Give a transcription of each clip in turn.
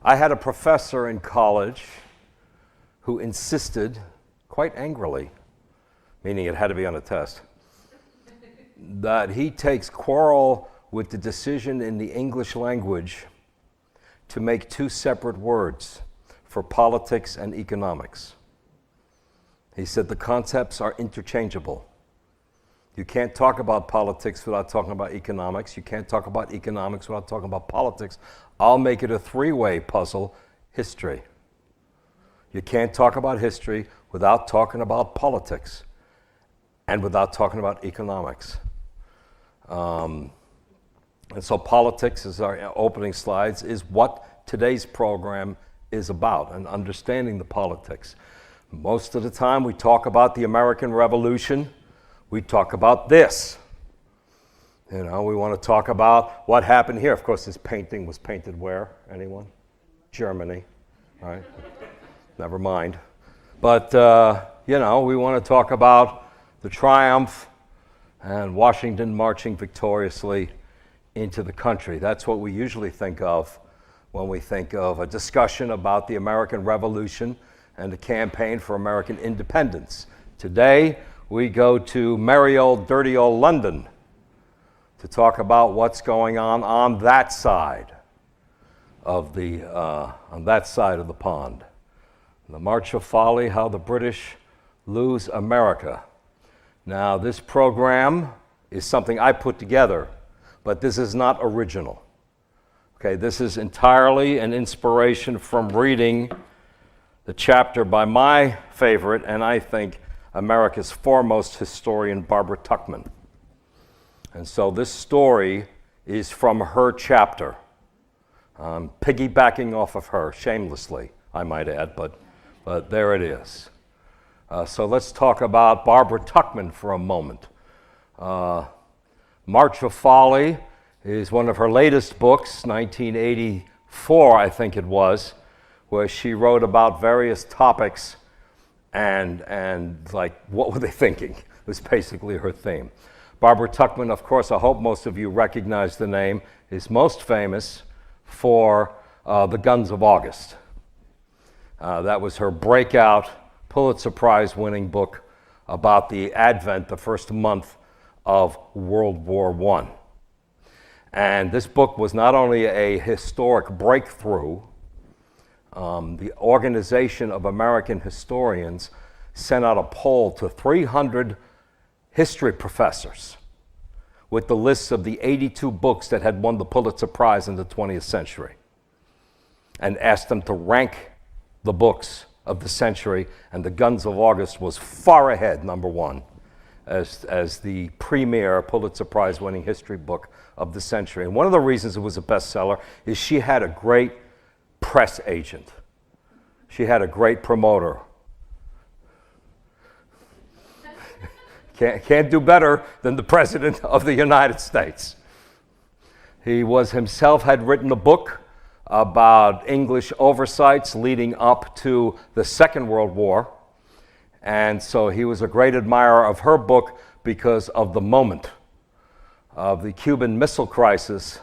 I had a professor in college who insisted, quite angrily, meaning it had to be on a test, that he takes quarrel with the decision in the English language to make two separate words for politics and economics. He said the concepts are interchangeable. You can't talk about politics without talking about economics. You can't talk about economics without talking about politics. I'll make it a three-way puzzle, history. You can't talk about history without talking about politics and without talking about economics. And so politics, as our opening slides, is what today's program is about, and understanding the politics. Most of the time we talk about the American Revolution, we talk about this. You know, we want to talk about what happened here. Of course, this painting was painted where? Anyone? Germany, right? Never mind. But, you know, we want to talk about the triumph and Washington marching victoriously into the country. That's what we usually think of when we think of a discussion about the American Revolution and the campaign for American independence. Today, we go to merry old, dirty old London to talk about what's going on that side of the pond. The March of Folly, How the British Lose America. Now, this program is something I put together, but this is not original. Okay, this is entirely an inspiration from reading the chapter by my favorite, and I think America's foremost historian, Barbara Tuchman. And so this story is from her chapter, piggybacking off of her, shamelessly, I might add, but there it is. So let's talk about Barbara Tuchman for a moment. March of Folly is one of her latest books, 1984, I think it was, where she wrote about various topics and like, what were they thinking? Was basically her theme. Barbara Tuchman, of course, I hope most of you recognize the name, is most famous for The Guns of August. That was her breakout Pulitzer Prize winning book about the advent, the first month of World War I. And this book was not only a historic breakthrough, the Organization of American Historians sent out a poll to 300 history professors with the lists of the 82 books that had won the Pulitzer Prize in the 20th century and asked them to rank the books of the century, and The Guns of August was far ahead, number one, as the premier Pulitzer Prize winning history book of the century. And one of the reasons it was a bestseller is she had a great press agent. She had a great promoter. Can't do better than the President of the United States. He was himself had written a book about English oversights leading up to the Second World War. And so he was a great admirer of her book because of the moment of the Cuban Missile Crisis.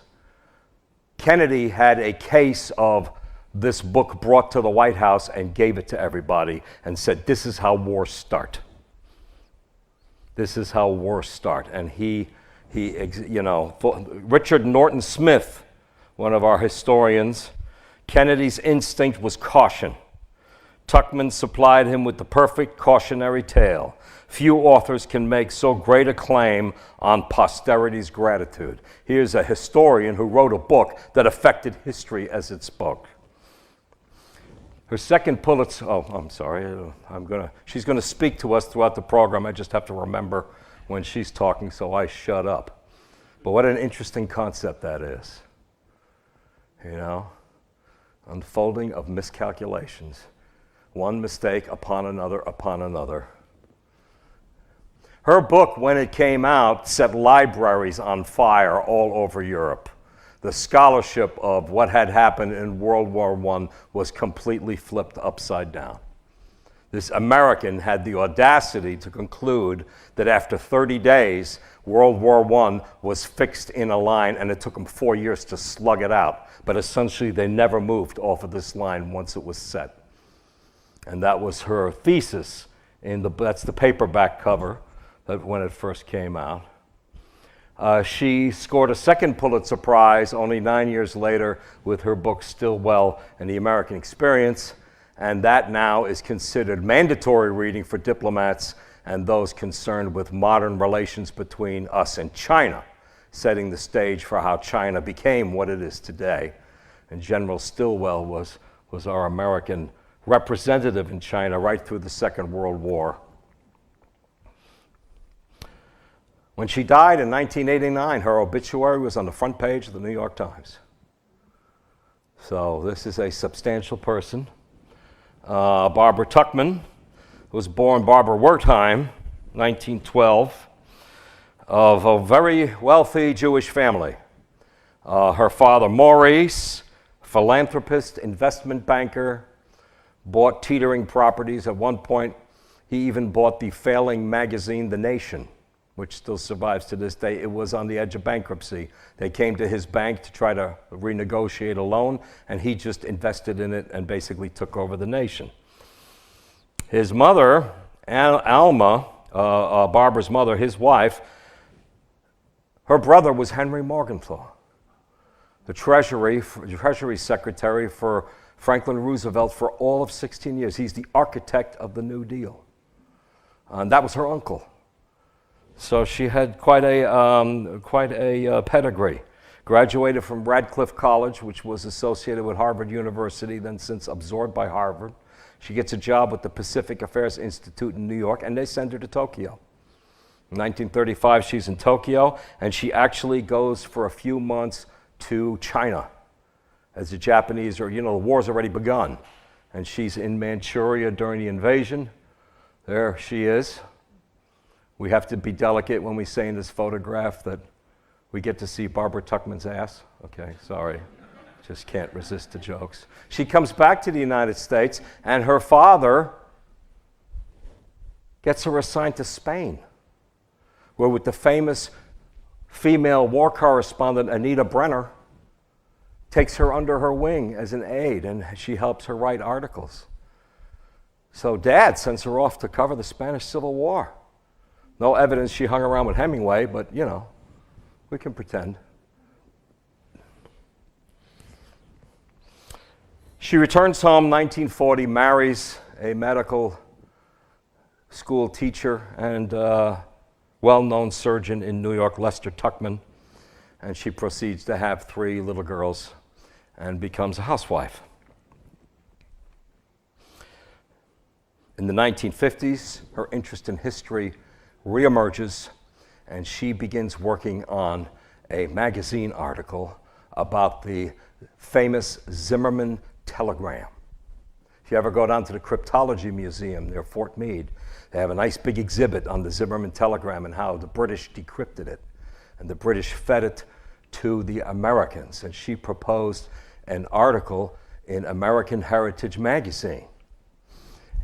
Kennedy had a case of this book brought to the White House and gave it to everybody and said, this is how wars start. This is how wars start. And he, you know, Richard Norton Smith, one of our historians, Kennedy's instinct was caution. Tuchman supplied him with the perfect cautionary tale. Few authors can make so great a claim on posterity's gratitude. Here's a historian who wrote a book that affected history as it spoke. Her second Pulitzer, she's gonna speak to us throughout the program. I just have to remember when she's talking, so I shut up. But what an interesting concept that is. You know, unfolding of miscalculations. One mistake upon another upon another. Her book, when it came out, set libraries on fire all over Europe. The scholarship of what had happened in World War I was completely flipped upside down. this American had the audacity to conclude that after 30 days, World War I was fixed in a line, and it took them 4 years to slug it out. But essentially, they never moved off of this line once it was set. And that was her thesis. That's the paperback cover that when it first came out. She scored a second Pulitzer Prize only 9 years later with her book Stillwell and the American Experience, and that now is considered mandatory reading for diplomats and those concerned with modern relations between us and China, setting the stage for how China became what it is today. And General Stillwell was our American representative in China right through the Second World War. When she died in 1989, her obituary was on the front page of the New York Times. So this is a substantial person. Barbara Tuchman was born Barbara Wertheim, 1912, of a very wealthy Jewish family. Her father, Maurice, philanthropist, investment banker, bought teetering properties. At one point, he even bought the failing magazine, The Nation, which still survives to this day. It was on the edge of bankruptcy. They came to his bank to try to renegotiate a loan, and he just invested in it and basically took over The Nation. His mother, Alma, Barbara's mother, his wife, her brother was Henry Morgenthau, the Treasury Secretary for Franklin Roosevelt for all of 16 years. He's the architect of the New Deal. And that was her uncle. So she had quite a pedigree. Graduated from Radcliffe College, which was associated with Harvard University, then since absorbed by Harvard. She gets a job with the Pacific Affairs Institute in New York, and they send her to Tokyo. In 1935, she's in Tokyo, and she actually goes for a few months to China as the Japanese the war's already begun. And she's in Manchuria during the invasion. There she is. We have to be delicate when we say in this photograph that we get to see Barbara Tuchman's ass. Okay, sorry. Just can't resist the jokes. She comes back to the United States, and her father gets her assigned to Spain, where with the famous female war correspondent Anita Brenner, takes her under her wing as an aide, and she helps her write articles. So Dad sends her off to cover the Spanish Civil War. No evidence she hung around with Hemingway, but we can pretend. She returns home 1940, marries a medical school teacher and well-known surgeon in New York, Lester Tuchman, and she proceeds to have 3 little girls and becomes a housewife. In the 1950s, her interest in history reemerges, and she begins working on a magazine article about the famous Zimmerman telegram. If you ever go down to the Cryptology Museum near Fort Meade, they have a nice big exhibit on the Zimmerman telegram and how the British decrypted it, and the British fed it to the Americans. And she proposed an article in American Heritage magazine.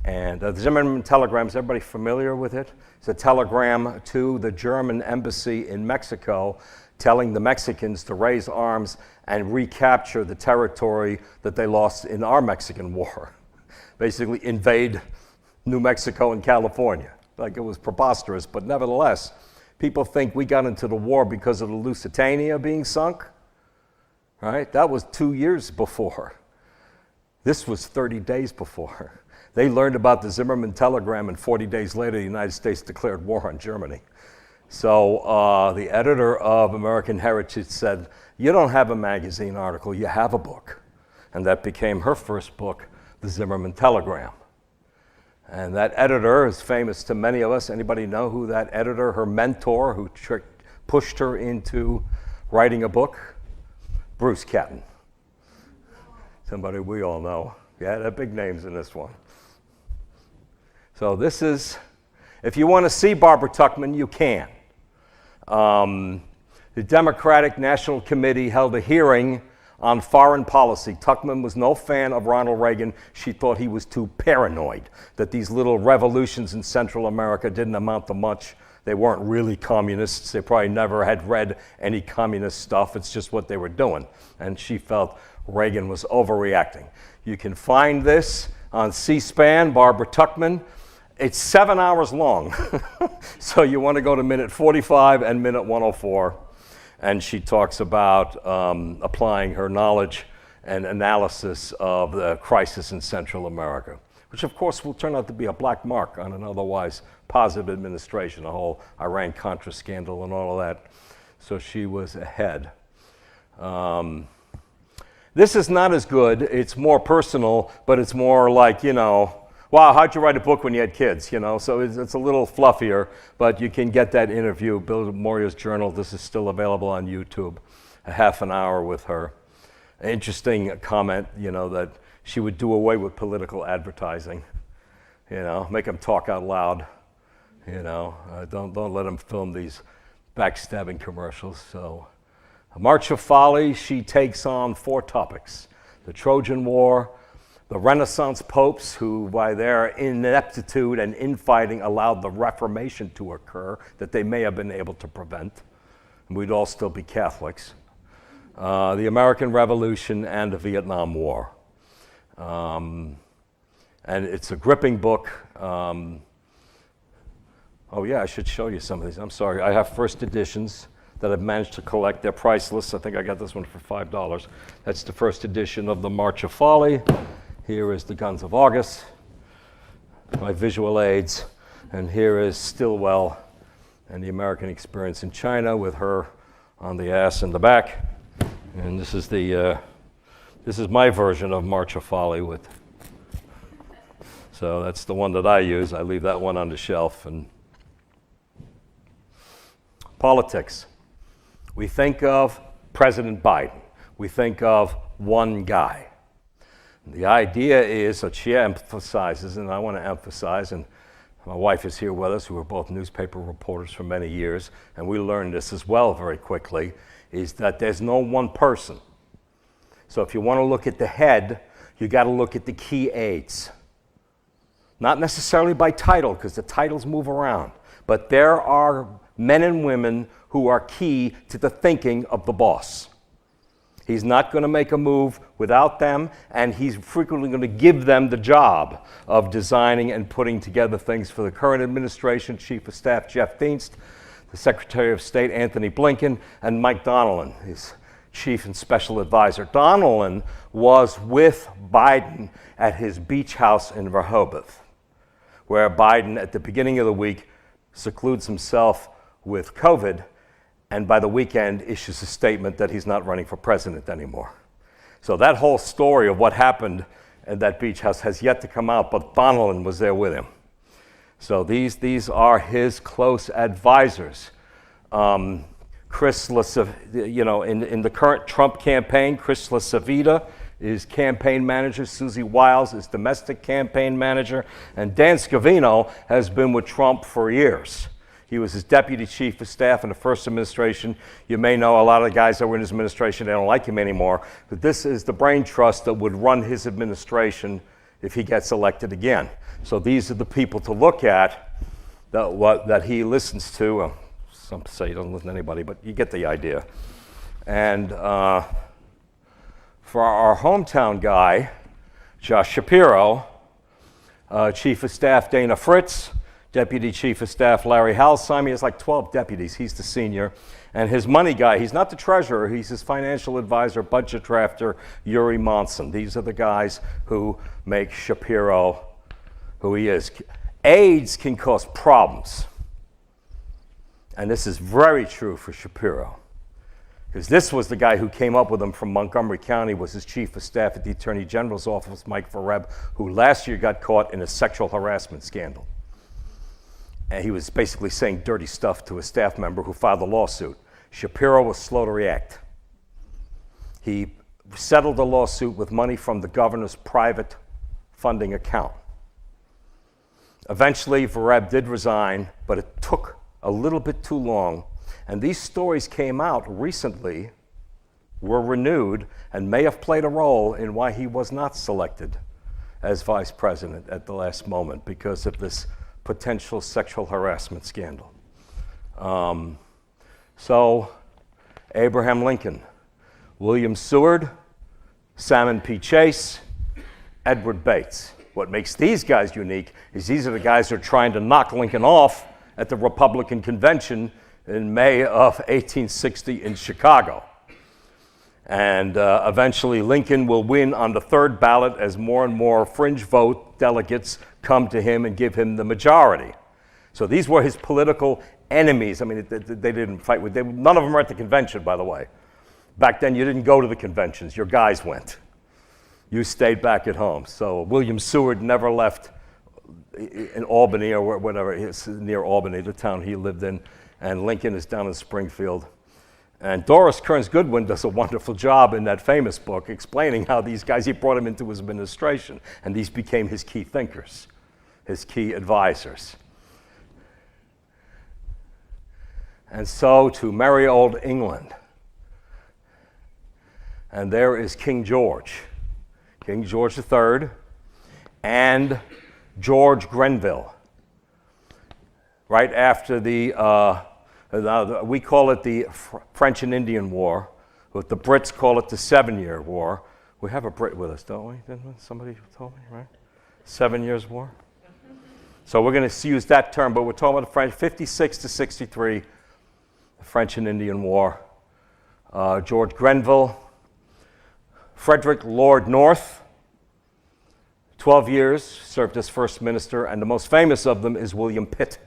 And the Zimmerman telegram, is everybody familiar with it? It's a telegram to the German embassy in Mexico telling the Mexicans to raise arms and recapture the territory that they lost in our Mexican War. Basically invade New Mexico and California. Like, it was preposterous, but nevertheless, people think we got into the war because of the Lusitania being sunk, right? That was 2 years before. This was 30 days before. They learned about the Zimmerman telegram, and 40 days later, the United States declared war on Germany. So the editor of American Heritage said, "You don't have a magazine article, you have a book." And that became her first book, The Zimmerman Telegram. And that editor is famous to many of us. Anybody know who that editor, her mentor, who pushed her into writing a book? Bruce Catton. Somebody we all know. Yeah, there are big names in this one. So this is, if you want to see Barbara Tuchman, you can. The Democratic National Committee held a hearing On foreign policy, Tuchman was no fan of Ronald Reagan. She thought he was too paranoid, that these little revolutions in Central America didn't amount to much. They weren't really communists. They probably never had read any communist stuff. It's just what they were doing. And she felt Reagan was overreacting. You can find this on C-SPAN, Barbara Tuchman. It's 7 hours long. So you want to go to minute 45 and minute 104. And she talks about applying her knowledge and analysis of the crisis in Central America, which of course will turn out to be a black mark on an otherwise positive administration, the whole Iran-Contra scandal and all of that. So she was ahead. This is not as good. It's more personal, but it's more like, wow, how'd you write a book when you had kids, So it's a little fluffier, but you can get that interview, Bill Moria's journal. This is still available on YouTube, a half an hour with her. An interesting comment, that she would do away with political advertising, make them talk out loud, don't let them film these backstabbing commercials. So, A March of Folly, she takes on 4 topics: the Trojan War, the Renaissance popes, who by their ineptitude and infighting allowed the Reformation to occur that they may have been able to prevent, and we'd all still be Catholics, the American Revolution, and the Vietnam War. And it's a gripping book. Oh yeah, I should show you some of these. I'm sorry, I have first editions that I've managed to collect. They're priceless. I think I got this one for $5. That's the first edition of The March of Folly. Here is The Guns of August, my visual aids. And here is Stilwell and the American Experience in China with her on the ass in the back. And this is my version of March of Folly with. So that's the one that I use. I leave that one on the shelf. And politics. We think of President Biden. We think of one guy. The idea is that she emphasizes, and I want to emphasize, and my wife is here with us, who are both newspaper reporters for many years, and we learned this as well very quickly, is that there's no one person. So if you want to look at the head, you got to look at the key aides. Not necessarily by title, because the titles move around, but there are men and women who are key to the thinking of the boss. He's not going to make a move without them, and he's frequently going to give them the job of designing and putting together things for the current administration, Chief of Staff Jeff Dienst, the Secretary of State Anthony Blinken, and Mike Donnellan, his Chief and Special Advisor. Donnellan was with Biden at his beach house in Rehoboth, where Biden, at the beginning of the week, secludes himself with COVID, and by the weekend issues a statement that he's not running for president anymore. So that whole story of what happened at that beach house has yet to come out, but Donnellan was there with him. So these are his close advisors. Chris in the current Trump campaign, Chris LaCivita is campaign manager, Susie Wiles is domestic campaign manager, and Dan Scavino has been with Trump for years. He was his deputy chief of staff in the first administration. You may know a lot of the guys that were in his administration, they don't like him anymore, but this is the brain trust that would run his administration if he gets elected again. So these are the people to look at that he listens to. Well, some say he doesn't listen to anybody, but you get the idea. And for our hometown guy, Josh Shapiro, Chief of Staff Dana Fritz, Deputy Chief of Staff Larry Halsheim. He has like 12 deputies. He's the senior. And his money guy, he's not the treasurer, he's his financial advisor, budget drafter, Yuri Monson. These are the guys who make Shapiro who he is. AIDS can cause problems. And this is very true for Shapiro, because this was the guy who came up with him from Montgomery County, was his chief of staff at the Attorney General's office, Mike Vereb, who last year got caught in a sexual harassment scandal. And he was basically saying dirty stuff to a staff member who filed a lawsuit. Shapiro was slow to react. He settled the lawsuit with money from the governor's private funding account. Eventually, Vereb did resign, but it took a little bit too long. And these stories came out recently were renewed and may have played a role in why he was not selected as vice president at the last moment because of this potential sexual harassment scandal. So Abraham Lincoln, William Seward, Salmon P. Chase, Edward Bates. What makes these guys unique is these are the guys who are trying to knock Lincoln off at the Republican convention in May of 1860 in Chicago. And eventually Lincoln will win on the third ballot as more and more fringe vote delegates come to him and give him the majority. So these were his political enemies. I mean, they didn't fight with, none of them were at the convention, by the way. Back then, you didn't go to the conventions. Your guys went. You stayed back at home. So William Seward never left in Albany or whatever, it's near Albany, the town he lived in, and Lincoln is down in Springfield. And Doris Kearns Goodwin does a wonderful job in that famous book explaining how these guys, he brought them into his administration, and these became his key thinkers, his key advisors. And so to merry old England. And there is King George III, and George Grenville. Right after we call it the French and Indian War, but the Brits call it the 7-Year War. We have a Brit with us, don't we? Didn't we? Somebody told me, right? 7 Years War. So we're going to use that term, but we're talking about the French, 56 to 63, the French and Indian War. George Grenville, Frederick Lord North, 12 years, served as first minister, and the most famous of them is William Pitt,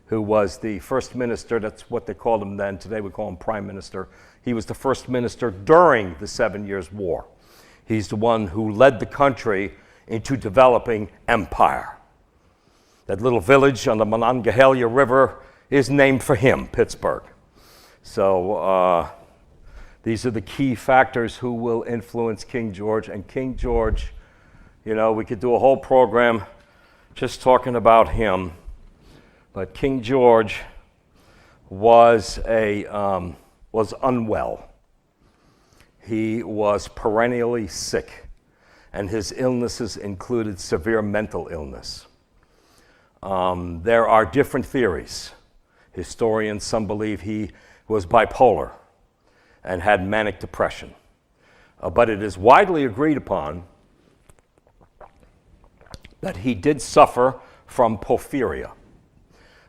who was the first minister. That's what they called him then. Today we call him prime minister. He was the first minister during the 7 Years' War. He's the one who led the country into developing empire. That little village on the Monongahela River is named for him, Pittsburgh. So these are the key factors who will influence King George. And King George, you know, we could do a whole program just talking about him. But King George was unwell. He was perennially sick, and his illnesses included severe mental illness. There are different theories. Historians, some believe he was bipolar and had manic depression. But it is widely agreed upon that he did suffer from porphyria.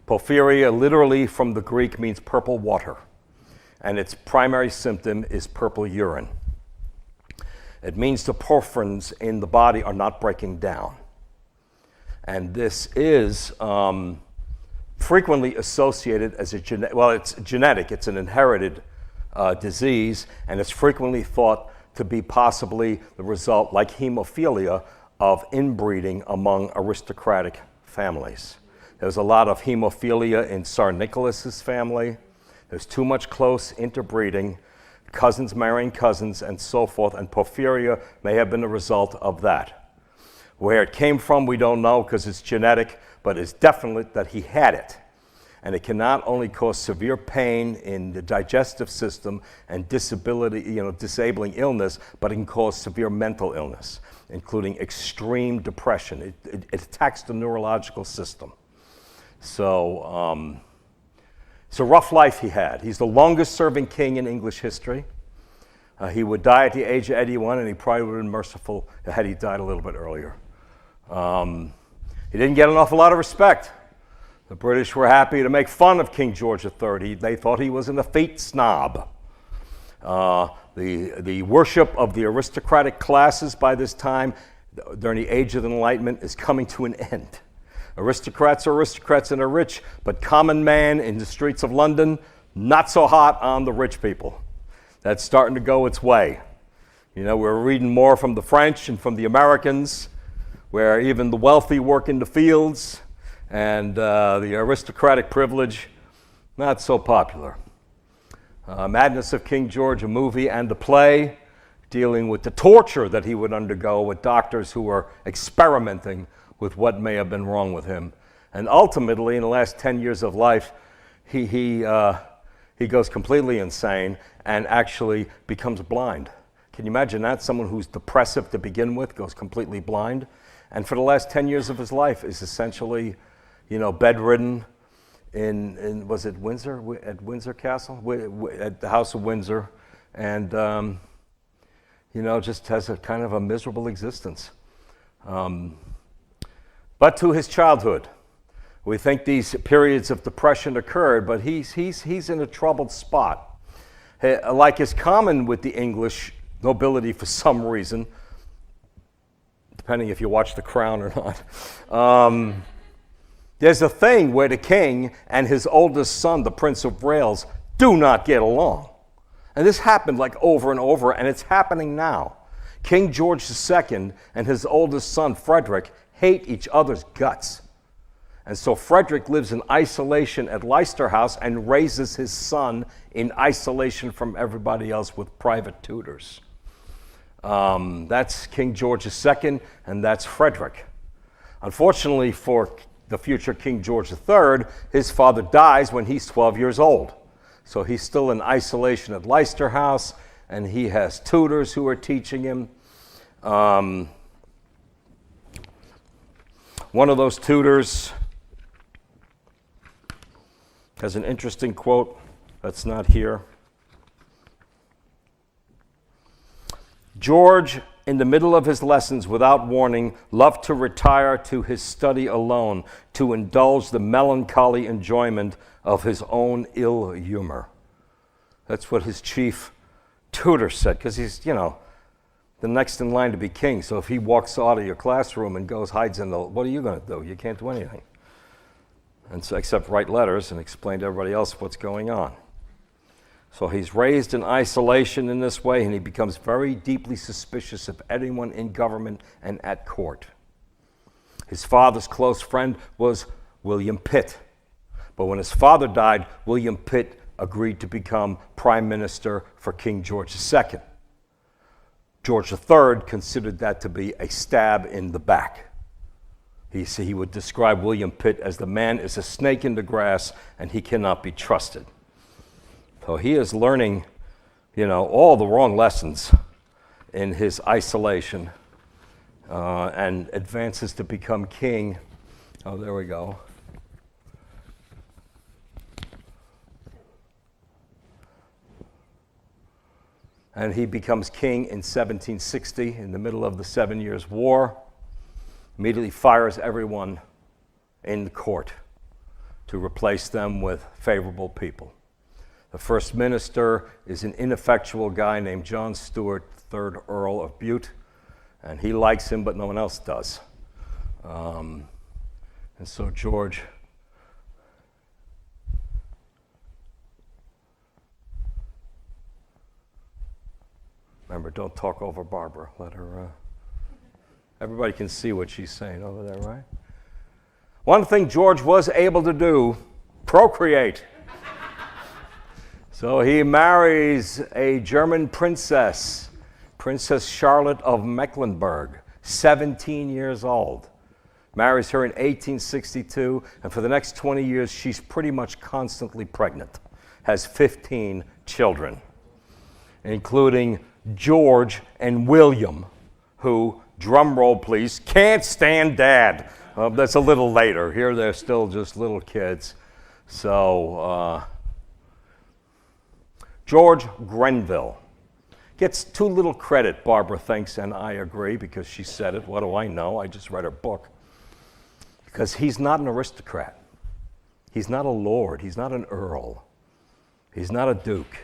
Porphyria, literally from the Greek, means purple water, and its primary symptom is purple urine. It means the porphyrins in the body are not breaking down. And this is frequently associated as it's genetic, it's an inherited disease, and it's frequently thought to be possibly the result, like hemophilia, of inbreeding among aristocratic families. There's a lot of hemophilia in Tsar Nicholas's family. There's too much close interbreeding, cousins marrying cousins, and so forth, and porphyria may have been a result of that. Where it came from, we don't know because it's genetic, but it's definite that he had it. And it can not only cause severe pain in the digestive system and disability, disabling illness, but it can cause severe mental illness, including extreme depression. It attacks the neurological system. So it's a rough life he had. He's the longest serving king in English history. He would die at the age of 81, and he probably would have been merciful had he died a little bit earlier. He didn't get an awful lot of respect. The British were happy to make fun of King George III. They thought he was an effete snob. The worship of the aristocratic classes by this time, during the Age of Enlightenment, is coming to an end. Aristocrats are aristocrats and are rich, but common man in the streets of London, not so hot on the rich people. That's starting to go its way. We're reading more from the French and from the Americans, where even the wealthy work in the fields, and the aristocratic privilege, not so popular. Madness of King George, a movie and a play, dealing with the torture that he would undergo with doctors who were experimenting with what may have been wrong with him. And ultimately, in the last 10 years of life, he he goes completely insane and actually becomes blind. Can you imagine that? Someone who's depressive to begin with goes completely blind, and for the last 10 years of his life is essentially, bedridden in was it Windsor, at Windsor Castle, at the House of Windsor, and just has a kind of a miserable existence. But to his childhood, we think these periods of depression occurred, but he's in a troubled spot. Like is common with the English nobility for some reason, depending if you watch The Crown or not. There's a thing where the king and his oldest son, the Prince of Wales, do not get along. And this happened like over and over, and it's happening now. King George II and his oldest son, Frederick, hate each other's guts. And so Frederick lives in isolation at Leicester House and raises his son in isolation from everybody else with private tutors. That's King George II, and that's Frederick. Unfortunately for the future King George III, his father dies when he's 12 years old. So he's still in isolation at Leicester House, and he has tutors who are teaching him. One of those tutors has an interesting quote that's not here. George, in the middle of his lessons, without warning, loved to retire to his study alone, to indulge the melancholy enjoyment of his own ill humor. That's what his chief tutor said, because he's, the next in line to be king. So if he walks out of your classroom and hides in what are you going to do? You can't do anything. And so, except write letters and explain to everybody else what's going on. So he's raised in isolation in this way, and he becomes very deeply suspicious of anyone in government and at court. His father's close friend was William Pitt. But when his father died, William Pitt agreed to become prime minister for King George II. George III considered that to be a stab in the back. He would describe William Pitt as the man is a snake in the grass and he cannot be trusted. So he is learning, all the wrong lessons in his isolation and advances to become king. Oh, there we go. And he becomes king in 1760 in the middle of the 7 Years' War. Immediately fires everyone in the court to replace them with favorable people. The first minister is an ineffectual guy named John Stuart, 3rd Earl of Bute, and he likes him, but no one else does. And so George remember, don't talk over Barbara. Let her, everybody can see what she's saying over there, right? One thing George was able to do, procreate. So he marries a German princess, Princess Charlotte of Mecklenburg, 17 years old. Marries her in 1862, and for the next 20 years, she's pretty much constantly pregnant. Has 15 children, including George and William, who, drum roll please, can't stand Dad. That's a little later. Here they're still just little kids. So George Grenville gets too little credit, Barbara thinks, and I agree, because she said it. What do I know? I just read her book. Because he's not an aristocrat. He's not a lord. He's not an earl. He's not a duke.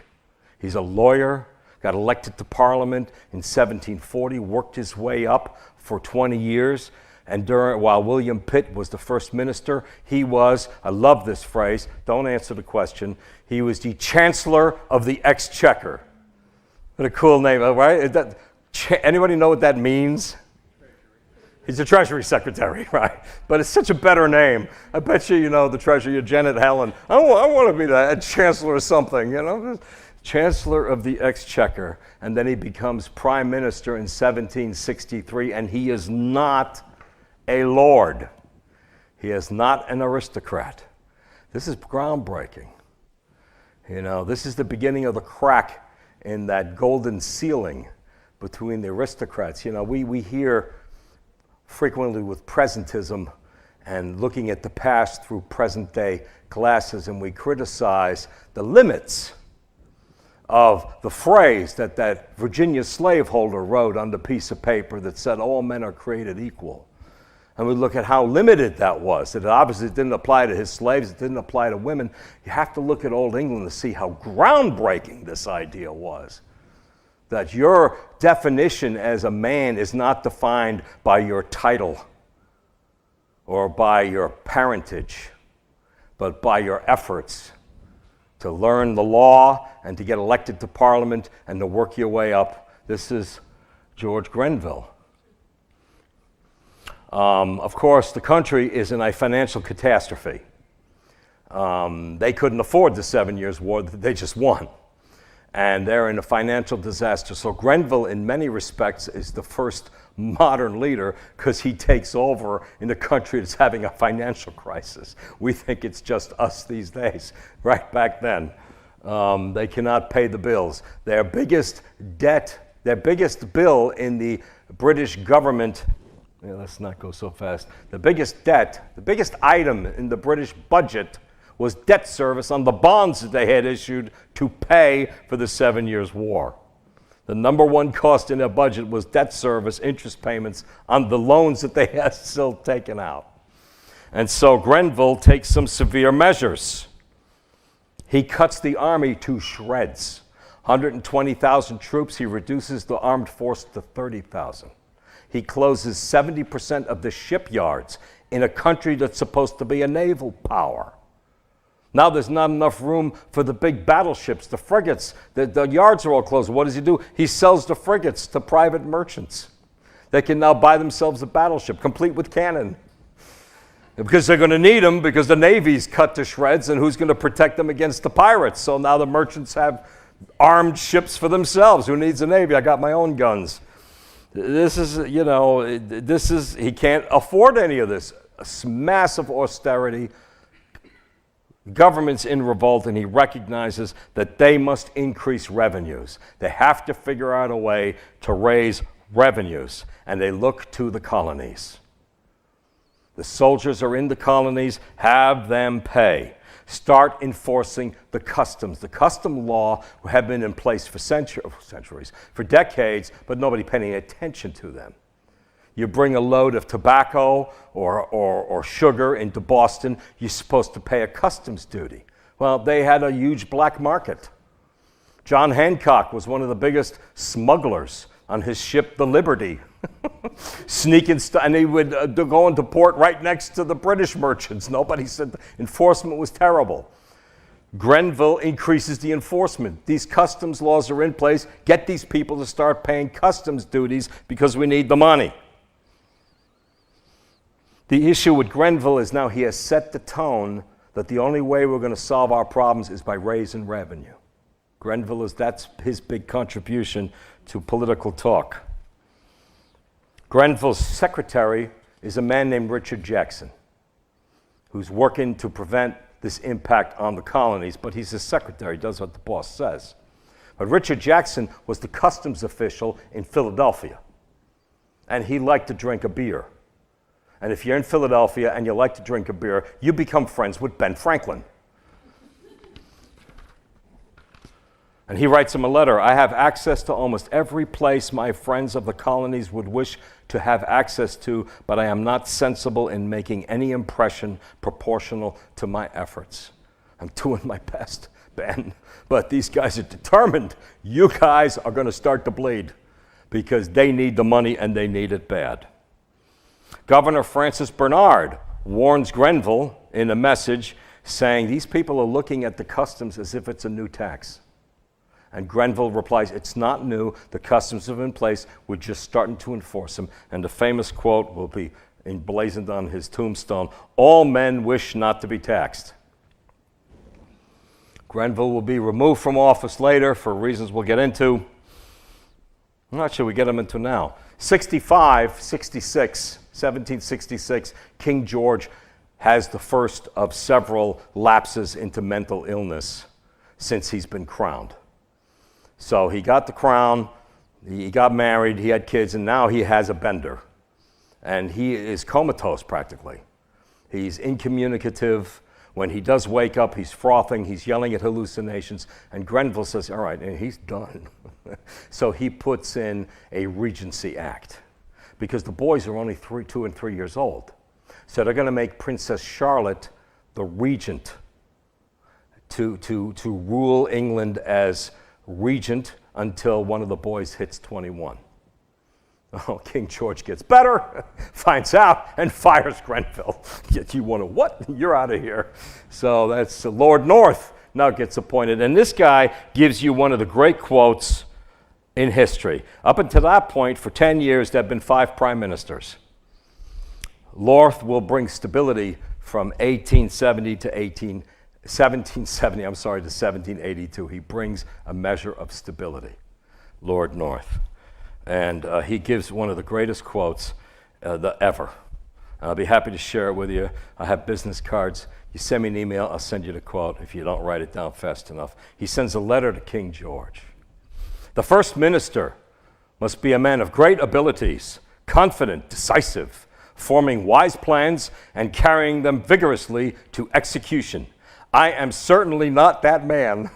He's a lawyer, got elected to Parliament in 1740, worked his way up for 20 years, and while William Pitt was the first minister, he was, I love this phrase, don't answer the question, he was the Chancellor of the Exchequer. What a cool name, right? Anybody know what that means? He's the Treasury Secretary, right? But it's such a better name. I bet you know the Treasury, Janet Helen. I want to be the Chancellor or something, Chancellor of the Exchequer. And then he becomes Prime Minister in 1763, and he is not a lord. He is not an aristocrat. This is groundbreaking. You know, this is the beginning of the crack in that golden ceiling between the aristocrats. You know, we hear frequently with presentism and looking at the past through present day glasses, and we criticize the limits of the phrase that Virginia slaveholder wrote on the piece of paper that said all men are created equal. And we look at how limited that was. That it obviously didn't apply to his slaves, it didn't apply to women. You have to look at Old England to see how groundbreaking this idea was. That your definition as a man is not defined by your title or by your parentage, but by your efforts to learn the law and to get elected to Parliament and to work your way up. This is George Grenville. Of course, the country is in a financial catastrophe. They couldn't afford the 7 Years' War, they just won. And they're in a financial disaster. So Grenville, in many respects, is the first modern leader because he takes over in a country that's having a financial crisis. We think it's just us these days. Right back then, they cannot pay the bills. Their biggest debt, their biggest bill in the British government, let's not go so fast. The biggest debt, the biggest item in the British budget was debt service on the bonds that they had issued to pay for the 7 Years' War. The number one cost in their budget was debt service, interest payments on the loans that they had still taken out. And so Grenville takes some severe measures. He cuts the army to shreds. 120,000 troops, he reduces the armed force to 30,000. He closes 70% of the shipyards in a country that's supposed to be a naval power. Now there's not enough room for the big battleships, the frigates. The yards are all closed. What does he do? He sells the frigates to private merchants. They can now buy themselves a battleship, complete with cannon. Because they're going to need them, because the Navy's cut to shreds, and who's going to protect them against the pirates? So now the merchants have armed ships for themselves. Who needs a Navy? I got my own guns. This is, he can't afford any of this. A massive austerity. Government's in revolt, and he recognizes that they must increase revenues. They have to figure out a way to raise revenues, and they look to the colonies. The soldiers are in the colonies, have them pay. Start enforcing the customs. The custom law have been in place for centuries, for decades, but nobody paying attention to them. You bring a load of tobacco or sugar into Boston, you're supposed to pay a customs duty. Well, they had a huge black market. John Hancock was one of the biggest smugglers on his ship, the Liberty. Sneaking and he would go into port right next to the British merchants. Nobody said enforcement was terrible. Grenville increases the enforcement. These customs laws are in place. Get these people to start paying customs duties because we need the money. The issue with Grenville is now he has set the tone that the only way we're going to solve our problems is by raising revenue. Grenville that's his big contribution to political talk. Grenville's secretary is a man named Richard Jackson, who's working to prevent this impact on the colonies, but he's his secretary, does what the boss says. But Richard Jackson was the customs official in Philadelphia, and he liked to drink a beer. And if you're in Philadelphia and you like to drink a beer, you become friends with Ben Franklin. And he writes him a letter. I have access to almost every place my friends of the colonies would wish to have access to, but I am not sensible in making any impression proportional to my efforts. I'm doing my best, Ben, but these guys are determined. You guys are going to start to bleed because they need the money and they need it bad. Governor Francis Bernard warns Grenville in a message saying these people are looking at the customs as if it's a new tax. And Grenville replies, it's not new. The customs have been in place. We're just starting to enforce them. And the famous quote will be emblazoned on his tombstone, all men wish not to be taxed. Grenville will be removed from office later for reasons we'll get into. I'm not sure we get him into now. 1766, King George has the first of several lapses into mental illness. since he's been crowned. So he got the crown, he got married, he had kids, and now he has a bender. And he is comatose practically. He's incommunicative. When he does wake up, he's frothing, he's yelling at hallucinations, and Grenville says, all right, and he's done. So he puts in a Regency Act, because the boys are only 2 and 3 years old. So they're going to make Princess Charlotte the regent to rule England as regent until one of the boys hits 21. Oh, King George gets better, finds out, and fires Grenville. You want to what? You're out of here. So that's Lord North now gets appointed. And this guy gives you one of the great quotes in history. Up until that point, for 10 years, there have been 5 prime ministers. North will bring stability from 1770 to 1782. He brings a measure of stability, Lord North. And he gives one of the greatest quotes ever. I'll be happy to share it with you. I have business cards. You send me an email, I'll send you the quote if you don't write it down fast enough. He sends a letter to King George. The first minister must be a man of great abilities, confident, decisive, forming wise plans and carrying them vigorously to execution. I am certainly not that man.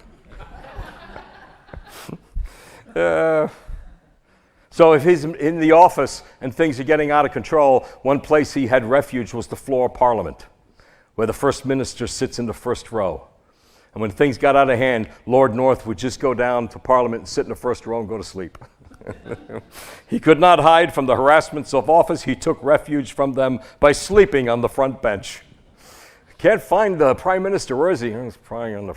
So if he's in the office and things are getting out of control, one place he had refuge was the floor of Parliament, where the first minister sits in the first row. And when things got out of hand, Lord North would just go down to Parliament and sit in the first row and go to sleep. He could not hide from the harassments of office. He took refuge from them by sleeping on the front bench. Can't find the prime minister. Where is he? He's probably on the...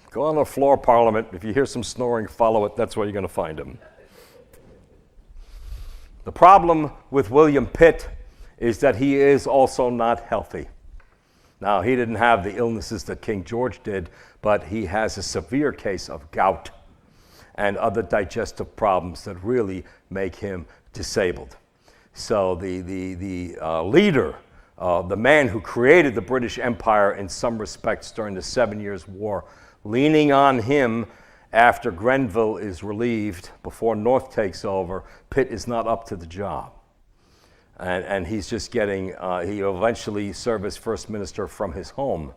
Go on the floor of Parliament. If you hear some snoring, follow it. That's where you're going to find him. The problem with William Pitt is that he is also not healthy. Now, he didn't have the illnesses that King George did, but he has a severe case of gout and other digestive problems that really make him disabled. So the leader, the man who created the British Empire in some respects during the 7 Years' War, leaning on him after Grenville is relieved, before North takes over, Pitt is not up to the job. And he's just getting, he eventually served as first minister from his home,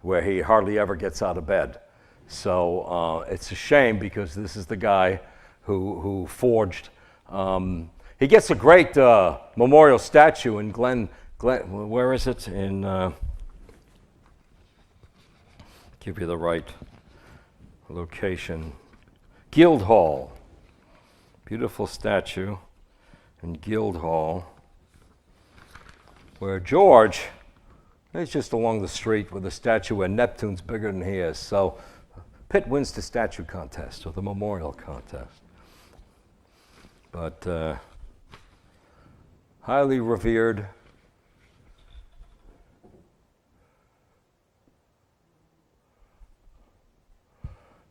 where he hardly ever gets out of bed. So it's a shame, because this is the guy who forged. He gets a great memorial statue in Glen, where is it? In, give you the right location. Guildhall. Beautiful statue in Guildhall, where George is just along the street with a statue where Neptune's bigger than he is. So Pitt wins the statue contest, or the memorial contest. But highly revered.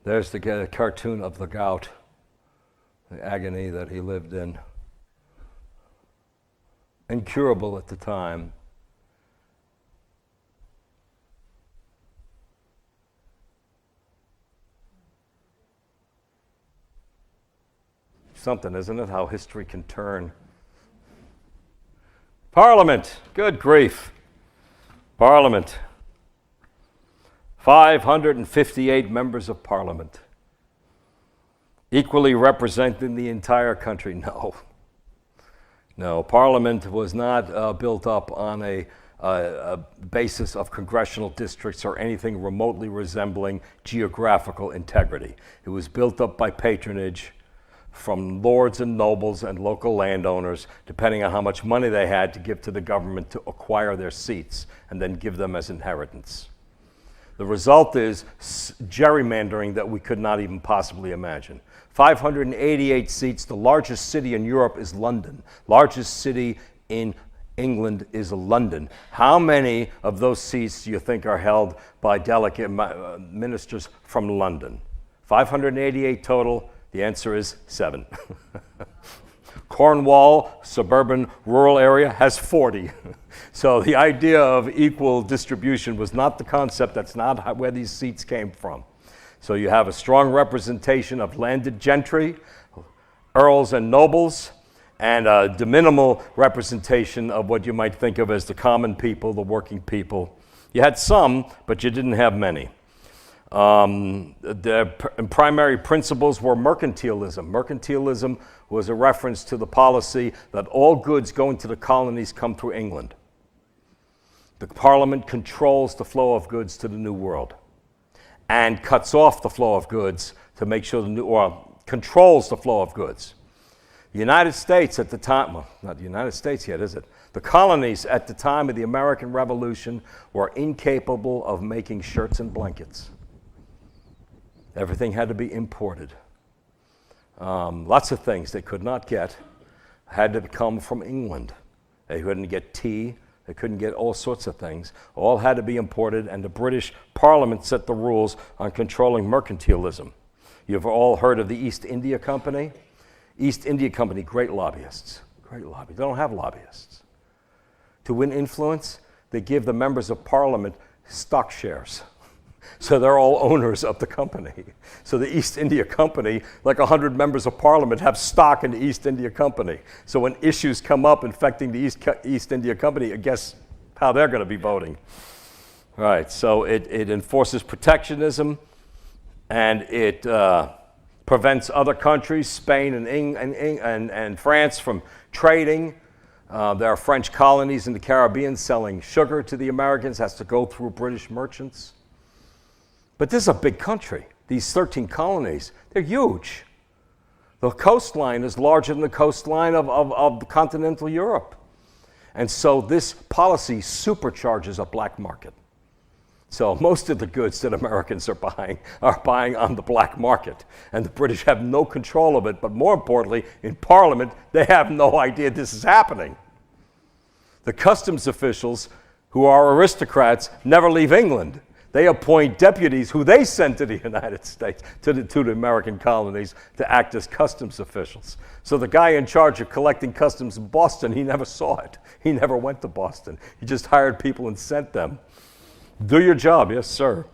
There's the cartoon of the gout, the agony that he lived in. Incurable at the time. Something, isn't it, how history can turn. Parliament, good grief. Parliament. 558 members of Parliament, equally representing the entire country. No, Parliament was not built up on a basis of congressional districts or anything remotely resembling geographical integrity. It was built up by patronage from lords and nobles and local landowners, depending on how much money they had to give to the government to acquire their seats and then give them as inheritance. The result is gerrymandering that we could not even possibly imagine. 588 seats. The largest city in Europe is London. Largest city in England is London. How many of those seats do you think are held by delegate ministers from London? 588 total. The answer is 7. Cornwall, suburban rural area, has 40. So the idea of equal distribution was not the concept. That's not where these seats came from. So you have a strong representation of landed gentry, earls and nobles, and a de minimal representation of what you might think of as the common people, the working people. You had some, but you didn't have many. The primary principles were mercantilism. Mercantilism was a reference to the policy that all goods going to the colonies come through England. The Parliament controls the flow of goods to the New World and cuts off the flow of goods to make sure controls the flow of goods. The United States at the time, well, not the United States yet, is it? The colonies at the time of the American Revolution were incapable of making shirts and blankets. Everything had to be imported. Lots of things they could not get had to come from England. They couldn't get tea. They couldn't get all sorts of things. All had to be imported, and the British Parliament set the rules on controlling mercantilism. You've all heard of the East India Company? East India Company, great lobbyists. Great lobbyists. They don't have lobbyists. To win influence, they give the members of Parliament stock shares. So they're all owners of the company. So the East India Company, like 100 members of Parliament, have stock in the East India Company. So when issues come up affecting the East India Company, guess how they're going to be voting. Right, so it enforces protectionism, and it prevents other countries, Spain and France, from trading. There are French colonies in the Caribbean selling sugar to the Americans, has to go through British merchants. But this is a big country. These 13 colonies, they're huge. The coastline is larger than the coastline of continental Europe. And so this policy supercharges a black market. So most of the goods that Americans are buying on the black market. And the British have no control of it, but more importantly, in Parliament, they have no idea this is happening. The customs officials, who are aristocrats, never leave England. They appoint deputies who they send to the United States, to the American colonies, to act as customs officials. So the guy in charge of collecting customs in Boston, he never saw it. He never went to Boston. He just hired people and sent them. Do your job, yes, sir.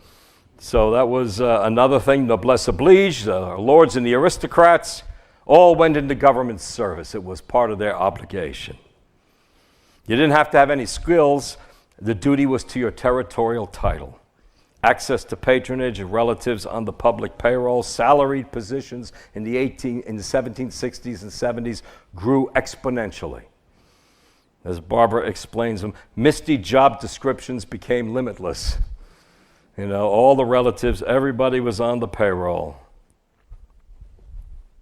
So that was another thing. Noblesse oblige, the lords and the aristocrats all went into government service. It was part of their obligation. You didn't have to have any skills. The duty was to your territorial title. Access to patronage of relatives on the public payroll, salaried positions in the 1760s and 70s grew exponentially. As Barbara explains them, misty job descriptions became limitless. You know, all the relatives, everybody was on the payroll.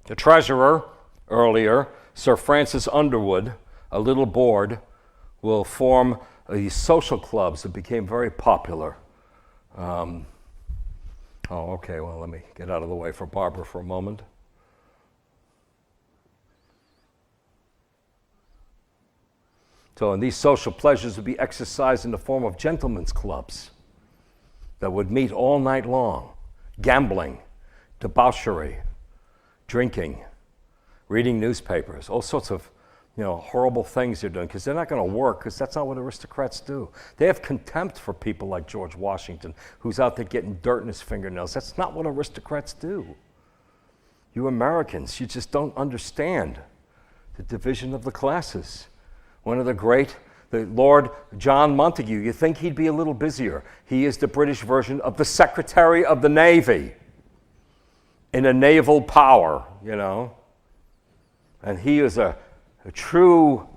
The treasurer, earlier, Sir Francis Underwood, a little board, will form these social clubs that became very popular. Okay, well, let me get out of the way for Barbara for a moment. So, and these social pleasures would be exercised in the form of gentlemen's clubs that would meet all night long. Gambling, debauchery, drinking, reading newspapers, all sorts of horrible things they're doing, because they're not going to work, because that's not what aristocrats do. They have contempt for people like George Washington, who's out there getting dirt in his fingernails. That's not what aristocrats do. You Americans, you just don't understand the division of the classes. One of the Lord John Montagu, you think he'd be a little busier. He is the British version of the Secretary of the Navy in a naval power, And he is a true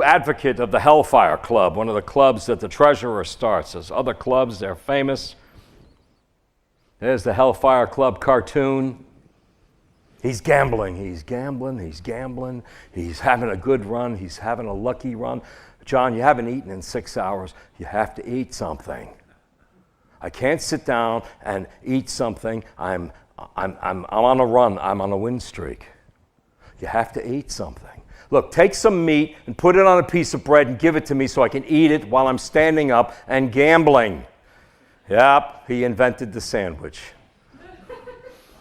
advocate of the Hellfire Club, one of the clubs that the treasurer starts. There's other clubs, they're famous. There's the Hellfire Club cartoon. He's gambling. He's having a good run. He's having a lucky run. John, you haven't eaten in 6 hours. You have to eat something. I can't sit down and eat something. I'm on a run. I'm on a win streak. You have to eat something. Look, take some meat and put it on a piece of bread and give it to me so I can eat it while I'm standing up and gambling. Yep, he invented the sandwich.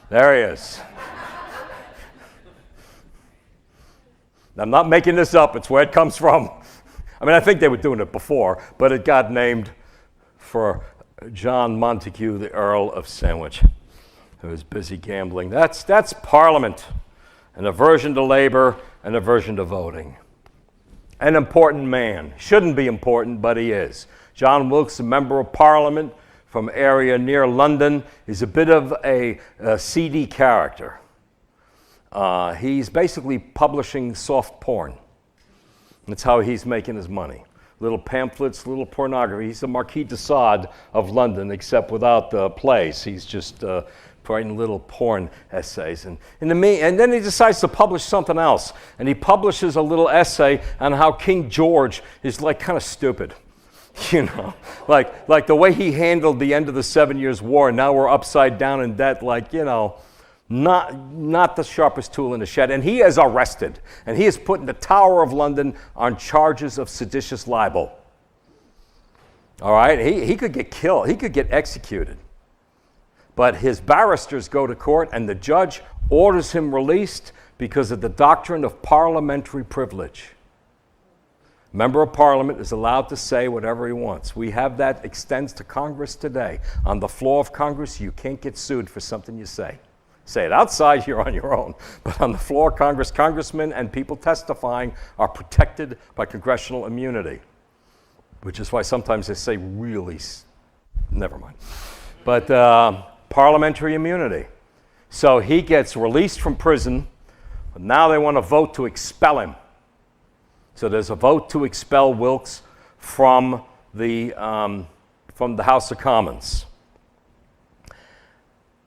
There he is. I'm not making this up. It's where it comes from. I mean, I think they were doing it before, but it got named for John Montague, the Earl of Sandwich, who was busy gambling. That's Parliament, an aversion to labor, an aversion to voting. An important man. Shouldn't be important, but he is. John Wilkes, a member of Parliament from area near London, is a bit of a seedy character. He's basically publishing soft porn. That's how he's making his money. Little pamphlets, little pornography. He's the Marquis de Sade of London, except without the plays. He's just writing little porn essays. And then he decides to publish something else. And he publishes a little essay on how King George is like kind of stupid. You know, like the way he handled the end of the 7 Years' War. Now we're upside down in debt, like, you know, not the sharpest tool in the shed. And he is arrested. And he is put in the Tower of London on charges of seditious libel. All right? He could get killed. He could get executed. But his barristers go to court, and the judge orders him released because of the doctrine of parliamentary privilege. Member of Parliament is allowed to say whatever he wants. We have that extends to Congress today. On the floor of Congress, you can't get sued for something you say. Say it outside, you're on your own. But on the floor of Congress, congressmen and people testifying are protected by congressional immunity, which is why sometimes they say really, never mind. But parliamentary immunity. So he gets released from prison, but now they want to vote to expel him. So there's a vote to expel Wilkes from the House of Commons.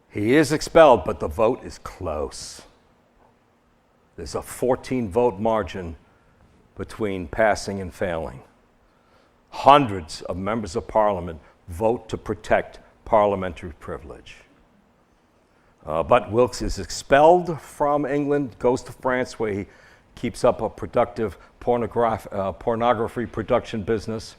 He is expelled, but the vote is close. There's a 14-vote margin between passing and failing. Hundreds of members of Parliament vote to protect parliamentary privilege. But Wilkes is expelled from England, goes to France, where he keeps up a productive pornography production business.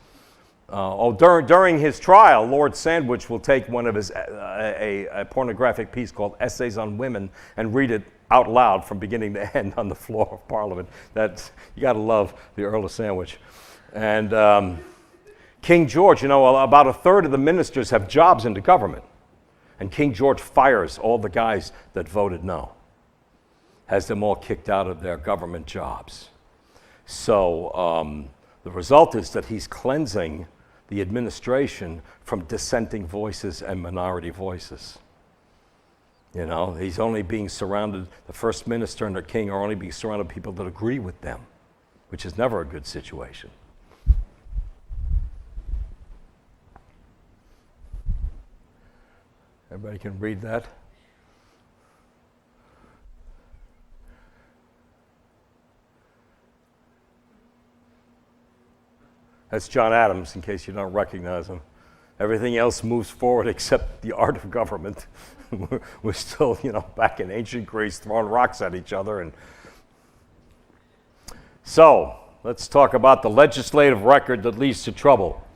During his trial, Lord Sandwich will take one of his a pornographic piece called Essays on Women and read it out loud from beginning to end on the floor of Parliament. You got to love the Earl of Sandwich. And King George, you know, about a third of the ministers have jobs in the government. And King George fires all the guys that voted no. Has them all kicked out of their government jobs. So the result is that he's cleansing the administration from dissenting voices and minority voices. You know, he's only being surrounded, the first minister and the king are only being surrounded by people that agree with them, which is never a good situation. Everybody can read that? That's John Adams, in case you don't recognize him. Everything else moves forward except the art of government. We're still, you know, back in ancient Greece throwing rocks at each other. And so, let's talk about the legislative record that leads to trouble.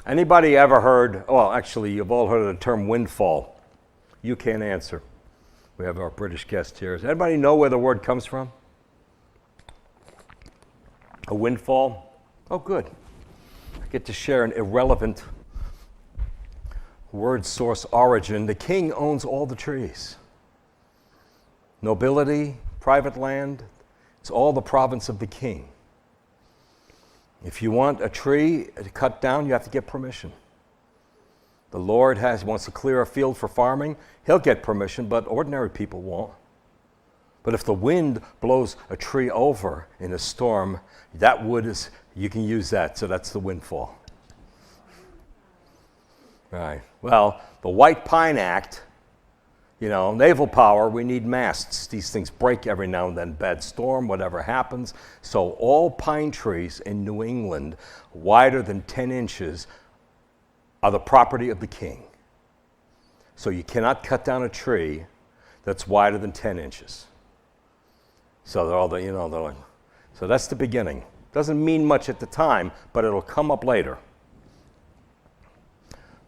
Anybody ever heard, well, actually, you've all heard of the term windfall. You can't answer. We have our British guest here. Does anybody know where the word comes from? A windfall? Oh, good. I get to share an irrelevant word source origin. The king owns all the trees. Nobility, private land, it's all the province of the king. If you want a tree to cut down, you have to get permission. The Lord wants to clear a field for farming, he'll get permission, but ordinary people won't. But if the wind blows a tree over in a storm, that wood is, you can use that, so that's the windfall. Right. Well, the White Pine Act, you know, naval power, we need masts. These things break every now and then, bad storm, whatever happens. So all pine trees in New England, wider than 10 inches, are the property of the king. So you cannot cut down a tree that's wider than 10 inches. So they're all the, you know, they're like, so that's the beginning. Doesn't mean much at the time, but it'll come up later.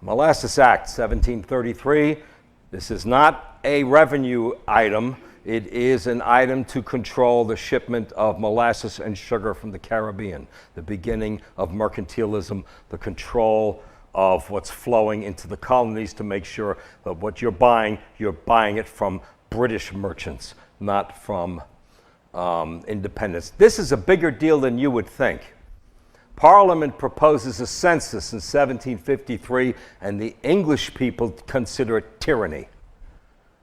Molasses Act, 1733. This is not a revenue item. It is an item to control the shipment of molasses and sugar from the Caribbean, the beginning of mercantilism, the control of what's flowing into the colonies to make sure that what you're buying it from British merchants, not from independents. This is a bigger deal than you would think. Parliament proposes a census in 1753, and the English people consider it tyranny.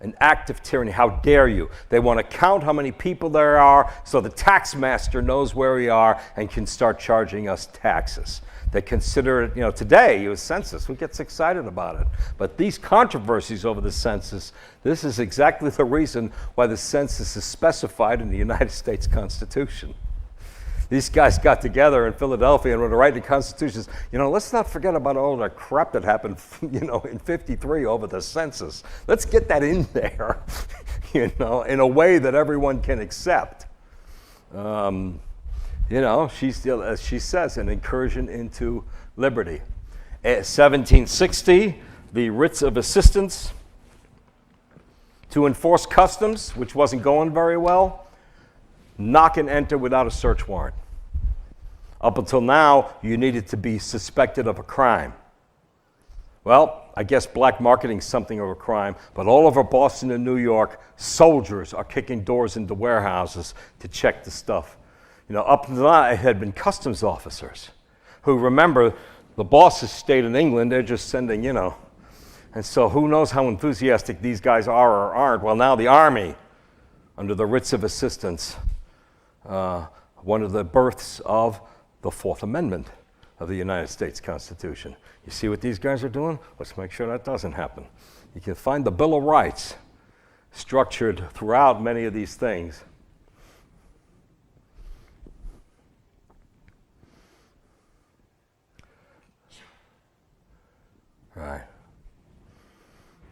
An act of tyranny. How dare you? They want to count how many people there are so the tax master knows where we are and can start charging us taxes. They consider it, today, a census, who gets excited about it? But these controversies over the census, this is exactly the reason why the census is specified in the United States Constitution. These guys got together in Philadelphia and were writing the Constitutions. Let's not forget about all the crap that happened, in 53 over the census. Let's get that in there, in a way that everyone can accept. She's still, as she says, an incursion into liberty. 1760, the writs of assistance to enforce customs, which wasn't going very well. Knock and enter without a search warrant. Up until now, you needed to be suspected of a crime. Well, I guess black marketing is something of a crime, but all over Boston and New York, soldiers are kicking doors into warehouses to check the stuff. Up until now, it had been customs officers who, remember, the bosses stayed in England, they're just sending, and so who knows how enthusiastic these guys are or aren't. Well, now the Army, under the writs of assistance, one of the births of the Fourth Amendment of the United States Constitution. You see what these guys are doing? Let's make sure that doesn't happen. You can find the Bill of Rights structured throughout many of these things. Right.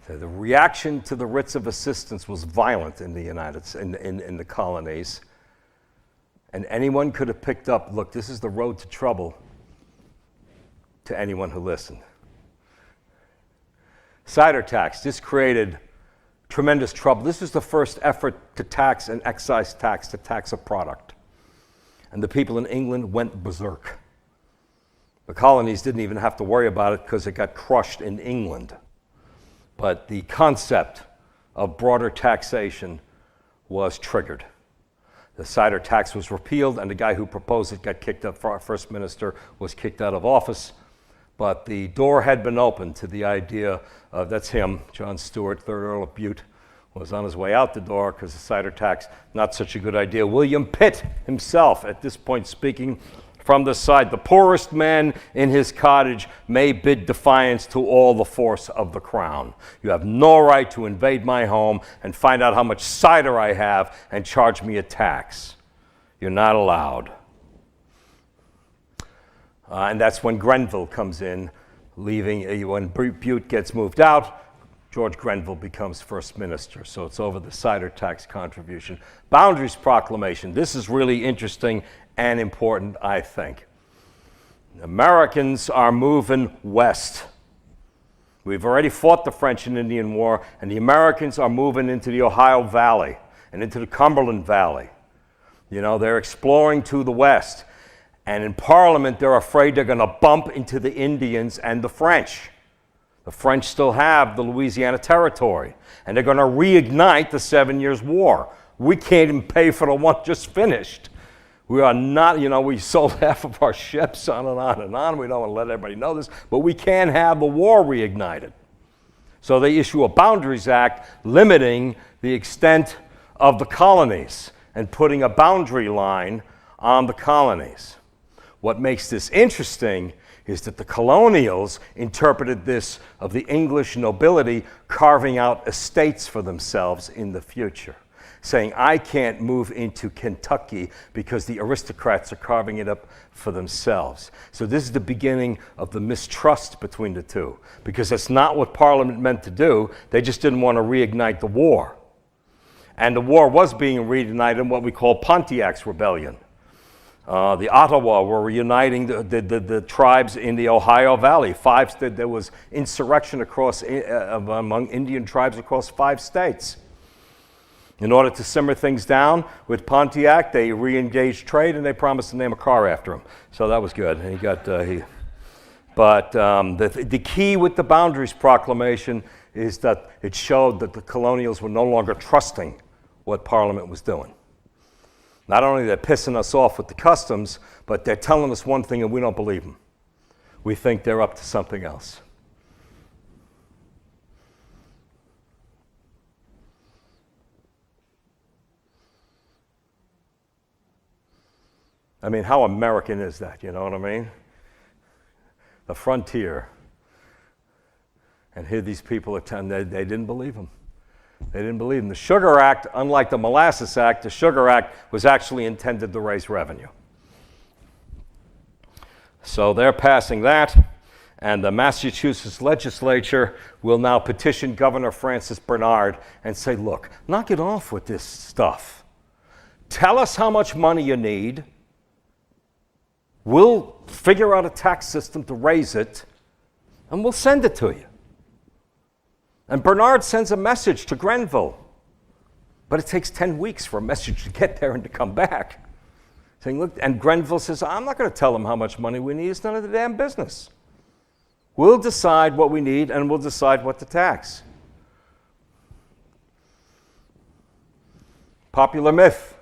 So the reaction to the writs of assistance was violent in the in the colonies. And anyone could have picked up, look, this is the road to trouble to anyone who listened. Cider tax. This created tremendous trouble. This was the first effort to tax an excise tax, to tax a product. And the people in England went berserk. The colonies didn't even have to worry about it because it got crushed in England. But the concept of broader taxation was triggered. The cider tax was repealed, and the guy who proposed it got kicked out. First minister was kicked out of office. But the door had been opened to the idea of, that's him, John Stuart, 3rd Earl of Bute, was on his way out the door because the cider tax, not such a good idea. William Pitt himself, at this point speaking from the side, the poorest man in his cottage may bid defiance to all the force of the crown. You have no right to invade my home and find out how much cider I have and charge me a tax. You're not allowed. And that's when Grenville comes in, leaving. When Bute gets moved out, George Grenville becomes first minister. So it's over the cider tax contribution. Boundaries proclamation. This is really interesting and important, I think. Americans are moving west. We've already fought the French and Indian War, and the Americans are moving into the Ohio Valley and into the Cumberland Valley. They're exploring to the west. And in Parliament, they're afraid they're going to bump into the Indians and the French. The French still have the Louisiana Territory, and they're going to reignite the 7 Years' War. We can't even pay for the one just finished. We are not, we sold half of our ships on and on and on. We don't want to let everybody know this, but we can have the war reignited. So they issue a Boundaries Act limiting the extent of the colonies and putting a boundary line on the colonies. What makes this interesting is that the colonials interpreted this of the English nobility carving out estates for themselves in the future, saying, I can't move into Kentucky because the aristocrats are carving it up for themselves. So this is the beginning of the mistrust between the two, because that's not what Parliament meant to do. They just didn't want to reignite the war. And the war was being reignited in what we call Pontiac's Rebellion. The Ottawa were reuniting the tribes in the Ohio Valley. There was insurrection among Indian tribes across 5 states. In order to simmer things down with Pontiac, they re-engaged trade and they promised to name a car after him. So that was good. And the key with the Boundaries Proclamation is that it showed that the colonials were no longer trusting what Parliament was doing. Not only they're pissing us off with the customs, but they're telling us one thing and we don't believe them. We think they're up to something else. I mean, how American is that, you know what I mean? The frontier. And here these people are telling they didn't believe him. They didn't believe him. The Sugar Act, unlike the Molasses Act, the Sugar Act was actually intended to raise revenue. So they're passing that, and the Massachusetts legislature will now petition Governor Francis Bernard and say, look, knock it off with this stuff. Tell us how much money you need. We'll figure out a tax system to raise it, and we'll send it to you. And Bernard sends a message to Grenville, but it takes 10 weeks for a message to get there and to come back. Saying, look, and Grenville says, I'm not going to tell them how much money we need. It's none of the damn business. We'll decide what we need, and we'll decide what to tax. Popular myth.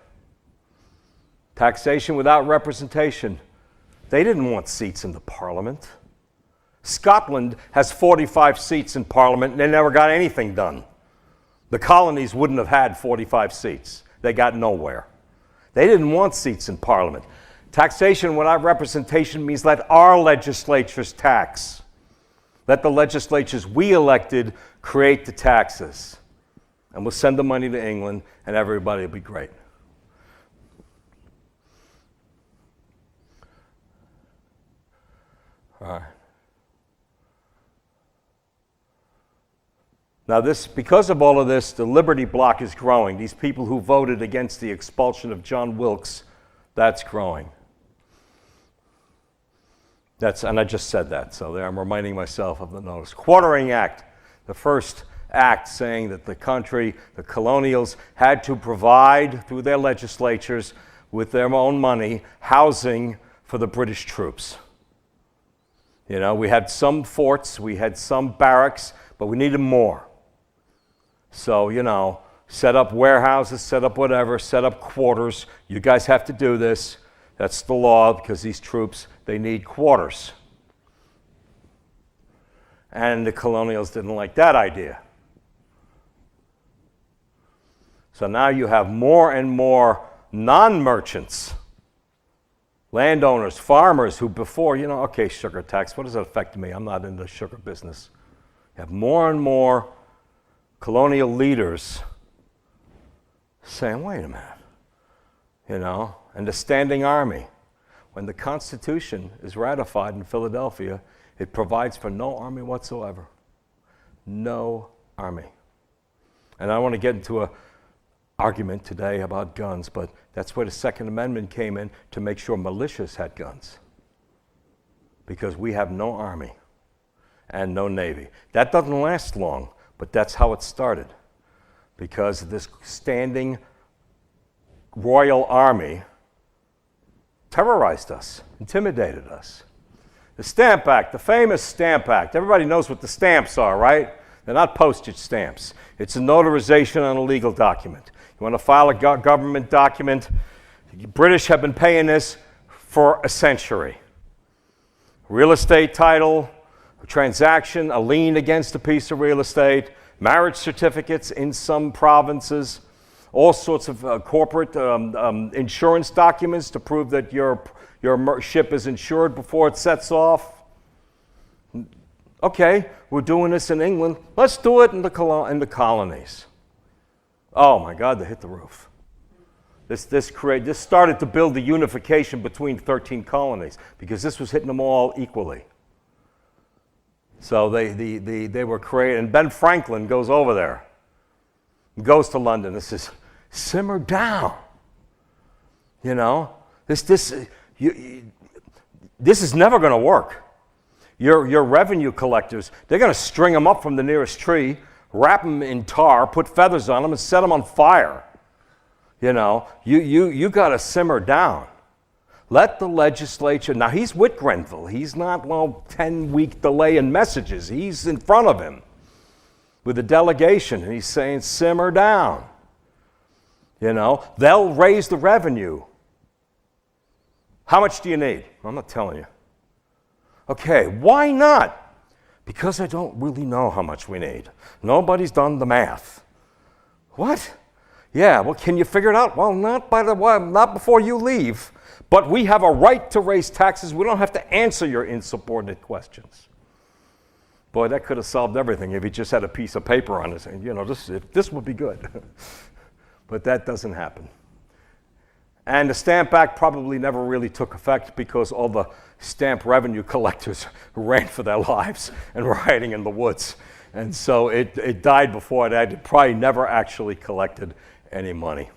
Taxation without representation. They didn't want seats in the Parliament. Scotland has 45 seats in Parliament, and they never got anything done. The colonies wouldn't have had 45 seats. They got nowhere. They didn't want seats in Parliament. Taxation without representation means let our legislatures tax. Let the legislatures we elected create the taxes. And we'll send the money to England, and everybody will be great. All right. Now because of all of this, the Liberty Bloc is growing. These people who voted against the expulsion of John Wilkes, that's growing. And I just said that, so there I'm reminding myself of the notice. Quartering Act, the first act saying that the country, the colonials, had to provide through their legislatures with their own money housing for the British troops. You know, we had some forts, we had some barracks, but we needed more. So, you know, set up warehouses, set up whatever, set up quarters. You guys have to do this. That's the law because these troops, they need quarters. And the colonials didn't like that idea. So now you have more and more non-merchants, landowners, farmers who before, you know, okay, sugar tax, what does it affect me? I'm not in the sugar business. You have more and more colonial leaders saying, wait a minute, you know, and the standing army. When the Constitution is ratified in Philadelphia, it provides for no army whatsoever. No army. And I want to get into an argument today about guns, but that's where the Second Amendment came in to make sure militias had guns. Because we have no army and no navy. That doesn't last long. But that's how it started, because this standing royal army terrorized us, intimidated us. The Stamp Act, the famous Stamp Act. Everybody knows what the stamps are, right? They're not postage stamps. It's a notarization on a legal document. You want to file a government document? The British have been paying this for a century. Real estate title, a transaction, a lien against a piece of real estate, marriage certificates in some provinces, all sorts of corporate insurance documents to prove that your ship is insured before it sets off. Okay, we're doing this in England. Let's do it in the colonies. Oh my God, they hit the roof. This started to build the unification between 13 colonies because this was hitting them all equally. So they were created, and Ben Franklin goes over there, goes to London and says, simmer down. You know, this is never going to work. Your revenue collectors, they're going to string them up from the nearest tree, wrap them in tar, put feathers on them, and set them on fire. You know, you got to simmer down. Let the legislature, now he's with Grenville. He's not, 10-week delay in messages. He's in front of him with a delegation, and he's saying, simmer down. You know, they'll raise the revenue. How much do you need? I'm not telling you. Okay, why not? Because I don't really know how much we need. Nobody's done the math. What? Yeah, well, can you figure it out? Well, not before you leave. But we have a right to raise taxes. We don't have to answer your insubordinate questions. Boy, that could have solved everything if he just had a piece of paper on it saying, you know, this would be good. But that doesn't happen. And the Stamp Act probably never really took effect because all the stamp revenue collectors ran for their lives and were hiding in the woods. And so it died before that. It probably never actually collected any money.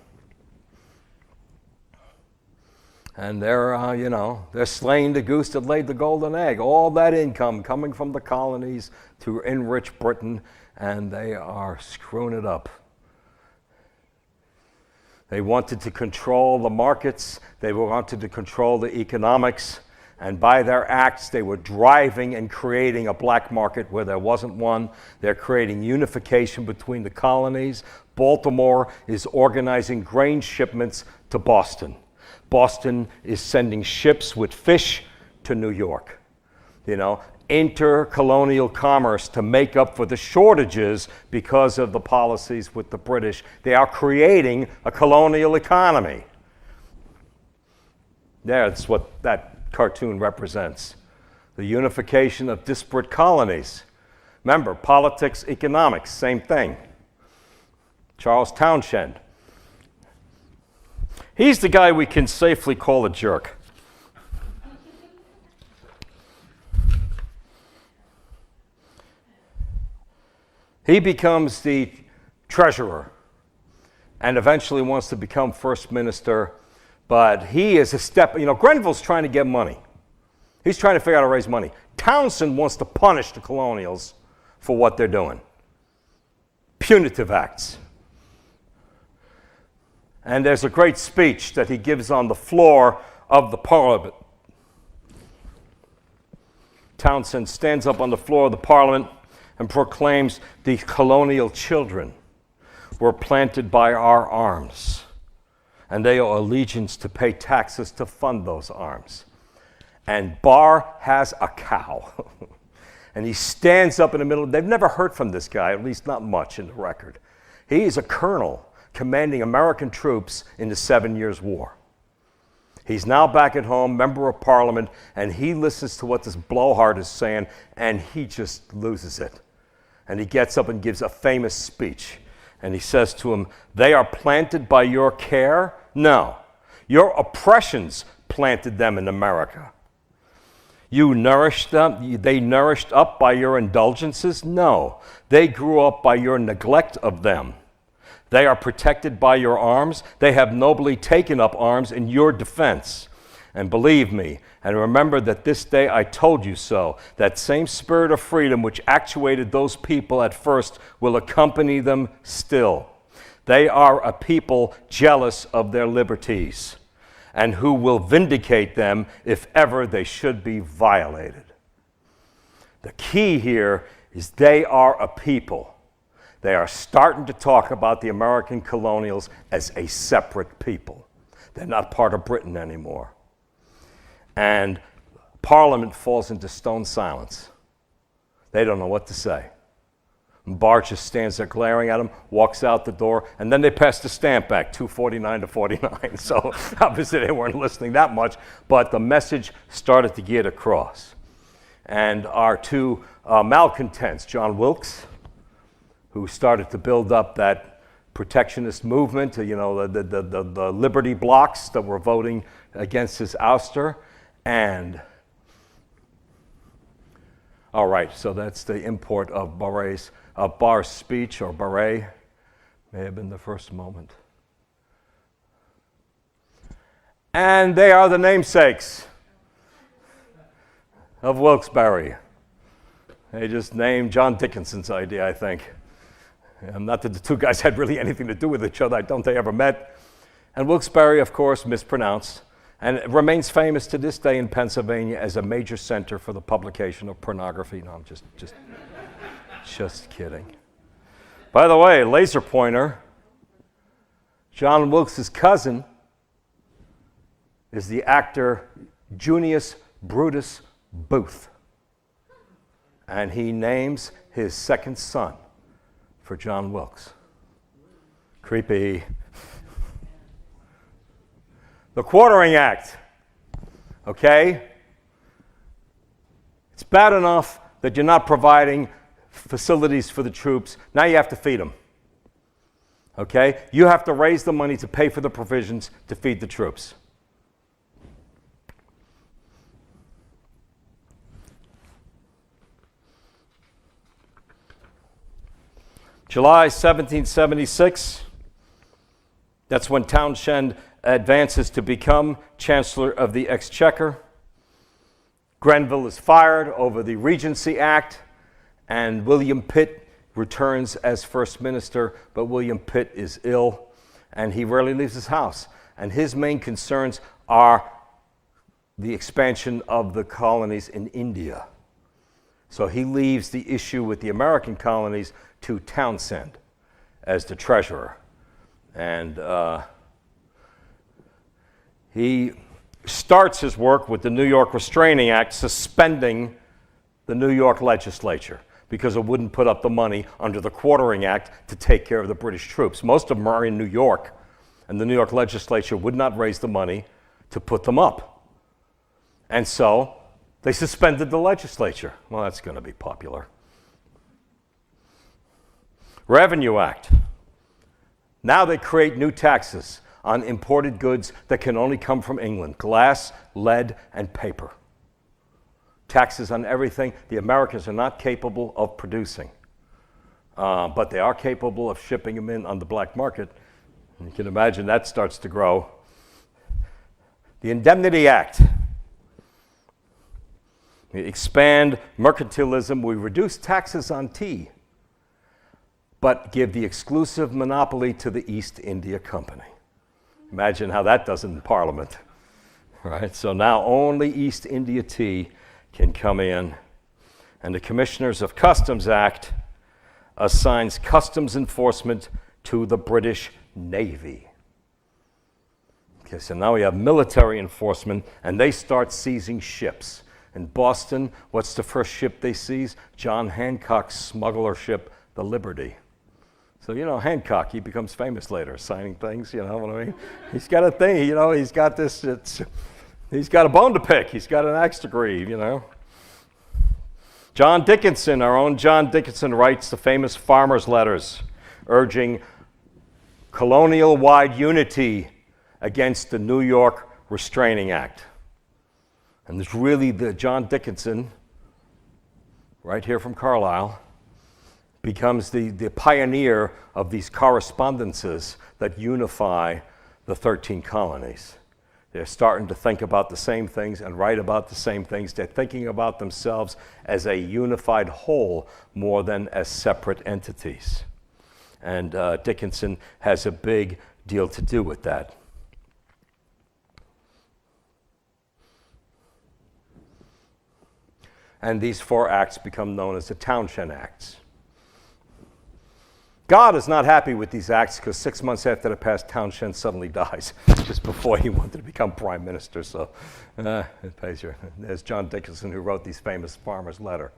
And they're slaying the goose that laid the golden egg. All that income coming from the colonies to enrich Britain, and they are screwing it up. They wanted to control the markets. They wanted to control the economics. And by their acts, they were driving and creating a black market where there wasn't one. They're creating unification between the colonies. Baltimore is organizing grain shipments to Boston. Boston is sending ships with fish to New York. You know, intercolonial commerce to make up for the shortages because of the policies with the British. They are creating a colonial economy. That's what that cartoon represents. The unification of disparate colonies. Remember, politics, economics, same thing. Charles Townshend. He's the guy we can safely call a jerk. He becomes the treasurer and eventually wants to become first minister, but he is a step, Grenville's trying to get money. He's trying to figure out how to raise money. Townshend wants to punish the colonials for what they're doing. Punitive acts. And there's a great speech that he gives on the floor of the Parliament. Townshend stands up on the floor of the Parliament and proclaims, the colonial children were planted by our arms, and they owe allegiance to pay taxes to fund those arms. And Barr has a cow. And he stands up in the middle. They've never heard from this guy, at least not much in the record. He is a colonel commanding American troops in the 7 Years' War. He's now back at home, member of Parliament, and he listens to what this blowhard is saying, and he just loses it. And he gets up and gives a famous speech. And he says to him, they are planted by your care? No. Your oppressions planted them in America. You nourished them, they nourished up by your indulgences? No. They grew up by your neglect of them. They are protected by your arms. They have nobly taken up arms in your defense. And believe me, and remember that this day I told you so, that same spirit of freedom which actuated those people at first will accompany them still. They are a people jealous of their liberties, and who will vindicate them if ever they should be violated. The key here is they are a people. They are starting to talk about the American colonials as a separate people. They're not part of Britain anymore. And Parliament falls into stone silence. They don't know what to say. And Barr just stands there glaring at them, walks out the door, and then they pass the Stamp Act, 249 to 49. So obviously they weren't listening that much, but the message started to get across. And our two malcontents, John Wilkes, who started to build up that protectionist movement, the Liberty blocs that were voting against his ouster. And, all right, so that's the import of Barr's speech, or Barre, may have been the first moment. And they are the namesakes of Wilkes-Barre. They just named John Dickinson's idea, I think. Not that the two guys had really anything to do with each other. I don't think they ever met. And Wilkes-Barre, of course, mispronounced, and it remains famous to this day in Pennsylvania as a major center for the publication of pornography. No, I'm just kidding. By the way, laser pointer, John Wilkes' cousin is the actor Junius Brutus Booth. And he names his second son for John Wilkes. Creepy. The Quartering Act, okay? It's bad enough that you're not providing facilities for the troops. Now you have to feed them, okay? You have to raise the money to pay for the provisions to feed the troops. July 1776, that's when Townshend advances to become Chancellor of the Exchequer. Grenville is fired over the Regency Act, and William Pitt returns as First Minister, but William Pitt is ill, and he rarely leaves his house. And his main concerns are the expansion of the colonies in India. So he leaves the issue with the American colonies to Townshend as the treasurer. And he starts his work with the New York Restraining Act, suspending the New York legislature because it wouldn't put up the money under the Quartering Act to take care of the British troops. Most of them are in New York, and the New York legislature would not raise the money to put them up. And so they suspended the legislature. Well, that's going to be popular. Revenue Act. Now they create new taxes on imported goods that can only come from England: glass, lead, and paper. Taxes on everything the Americans are not capable of producing. But they are capable of shipping them in on the black market. You can imagine that starts to grow. The Indemnity Act. We expand mercantilism. We reduce taxes on tea, but give the exclusive monopoly to the East India Company. Imagine how that does in Parliament, right? So now only East India tea can come in. And the Commissioners of Customs Act assigns customs enforcement to the British Navy. Okay, so now we have military enforcement, and they start seizing ships. In Boston, what's the first ship they seize? John Hancock's smuggler ship, the Liberty. So, Hancock, he becomes famous later, signing things, you know what I mean? He's got a thing, he's got this, he's got a bone to pick. He's got an axe to grieve, John Dickinson, our own John Dickinson, writes the famous farmers' letters urging colonial-wide unity against the New York Restraining Act. And there's really the John Dickinson, right here from Carlisle, becomes the pioneer of these correspondences that unify the 13 colonies. They're starting to think about the same things and write about the same things. They're thinking about themselves as a unified whole more than as separate entities. And Dickinson has a big deal to do with that. And these 4 acts become known as the Townshend Acts. God is not happy with these acts because 6 months after they passed, Townshend suddenly dies, just before he wanted to become prime minister. So it pays you. There's John Dickinson, who wrote these famous farmers' letter.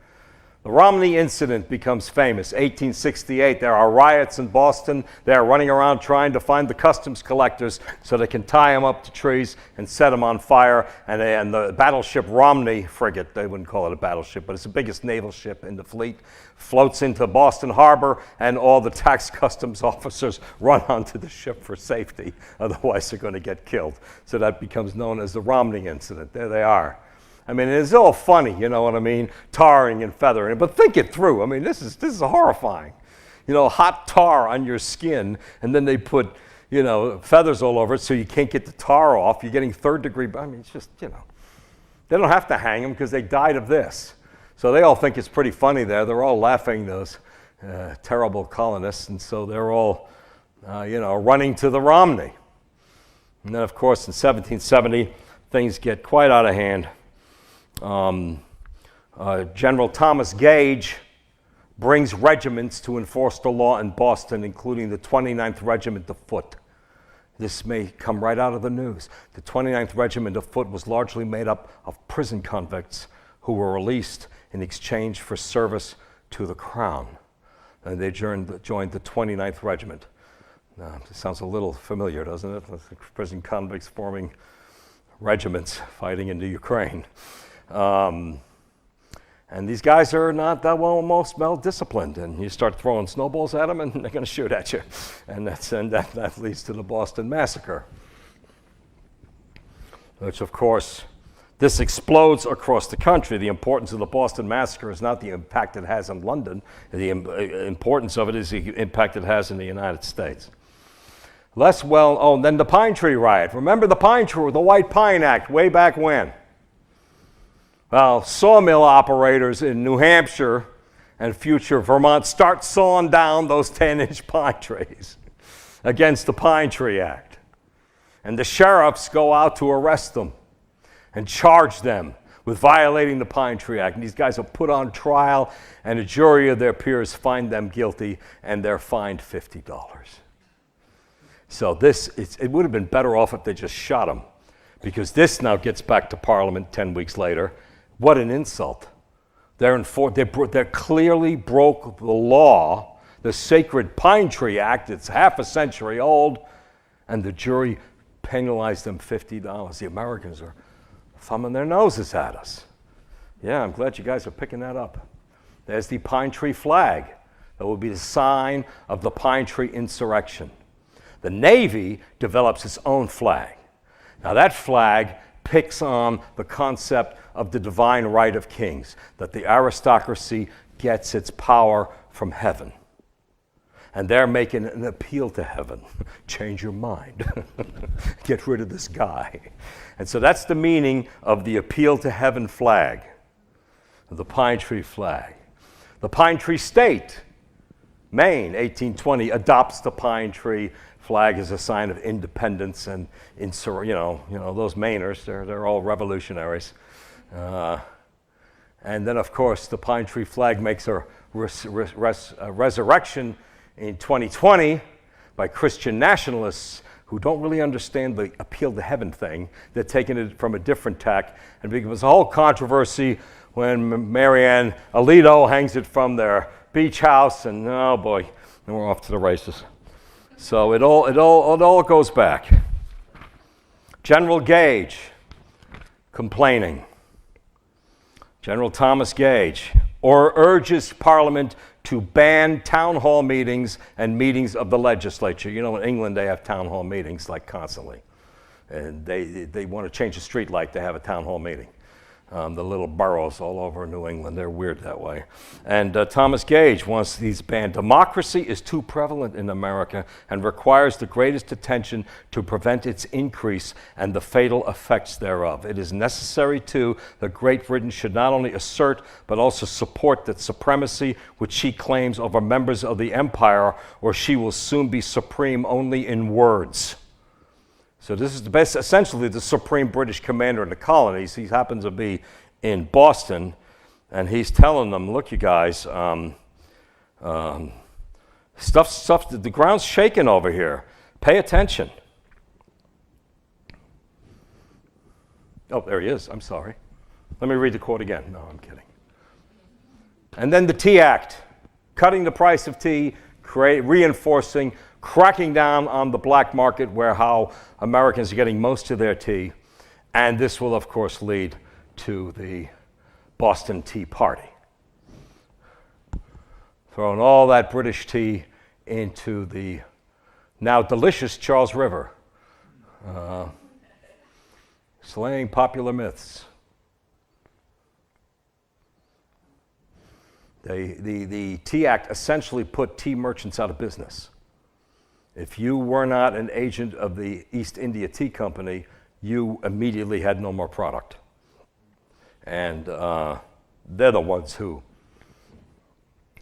The Romney incident becomes famous. 1868, there are riots in Boston. They're running around trying to find the customs collectors so they can tie them up to trees and set them on fire. And the battleship Romney frigate, they wouldn't call it a battleship, but it's the biggest naval ship in the fleet, floats into Boston Harbor, and all the tax customs officers run onto the ship for safety. Otherwise, they're going to get killed. So that becomes known as the Romney incident. There they are. I mean, it's all funny, you know what I mean? Tarring and feathering. But think it through. I mean, this is horrifying. Hot tar on your skin, and then they put, feathers all over it so you can't get the tar off. You're getting 3rd degree. I mean, it's just, They don't have to hang them because they died of this. So they all think it's pretty funny there. They're all laughing, those terrible colonists, and so they're all, running to the Romney. And then, of course, in 1770, things get quite out of hand. General Thomas Gage brings regiments to enforce the law in Boston, including the 29th Regiment of Foot. This may come right out of the news. The 29th Regiment of Foot was largely made up of prison convicts who were released in exchange for service to the Crown. And they joined the 29th Regiment. It sounds a little familiar, doesn't it? With the prison convicts forming regiments fighting into Ukraine. And these guys are not that most well-disciplined, and you start throwing snowballs at them, and they're going to shoot at you. And that leads to the Boston Massacre, which, of course, this explodes across the country. The importance of the Boston Massacre is not the impact it has in London. The importance of it is the impact it has in the United States. Then the Pine Tree Riot. Remember the Pine Tree, the White Pine Act, way back when? Well, sawmill operators in New Hampshire and future Vermont start sawing down those 10-inch pine trees against the Pine Tree Act. And the sheriffs go out to arrest them and charge them with violating the Pine Tree Act. And these guys are put on trial, and a jury of their peers find them guilty, and they're fined $50. So it would have been better off if they just shot them, because this now gets back to Parliament 10 weeks later. What an insult. They clearly broke the law, the sacred Pine Tree Act. It's half a century old, and the jury penalized them $50. The Americans are thumbing their noses at us. Yeah, I'm glad you guys are picking that up. There's the Pine Tree flag. That will be the sign of the Pine Tree insurrection. The Navy develops its own flag. Now that flag picks on the concept of the divine right of kings, that the aristocracy gets its power from heaven. And they're making an appeal to heaven. Change your mind. Get rid of this guy. And so that's the meaning of the appeal to heaven flag, the Pine Tree flag. The Pine Tree State, Maine, 1820, adopts the Pine Tree flag as a sign of independence and those Mainers, they're all revolutionaries. And then, of course, the Pine Tree flag makes a resurrection in 2020 by Christian nationalists who don't really understand the appeal to heaven thing. They're taking it from a different tack. And there was a whole controversy when Marianne Alito hangs it from their beach house, and oh boy, then we're off to the races. So it all goes back. General Gage complaining. General Thomas Gage urges Parliament to ban town hall meetings and meetings of the legislature. You know, in England they have town hall meetings like constantly, and they want to change a street light, they have a town hall meeting. The little boroughs all over New England, they're weird that way. And Thomas Gage wants these banned. Democracy is too prevalent in America and requires the greatest attention to prevent its increase and the fatal effects thereof. It is necessary, too, that Great Britain should not only assert but also support that supremacy which she claims over members of the empire, or she will soon be supreme only in words. So this is essentially the supreme British commander in the colonies. He happens to be in Boston, and he's telling them, look, you guys, the ground's shaking over here. Pay attention. Oh, there he is. I'm sorry. Let me read the quote again. No, I'm kidding. And then the Tea Act, cutting the price of tea, reinforcing, cracking down on the black market where how Americans are getting most of their tea. And this will, of course, lead to the Boston Tea Party. Throwing all that British tea into the now delicious Charles River. Slaying popular myths. The Tea Act essentially put tea merchants out of business. If you were not an agent of the East India Tea Company, you immediately had no more product. And they're the ones who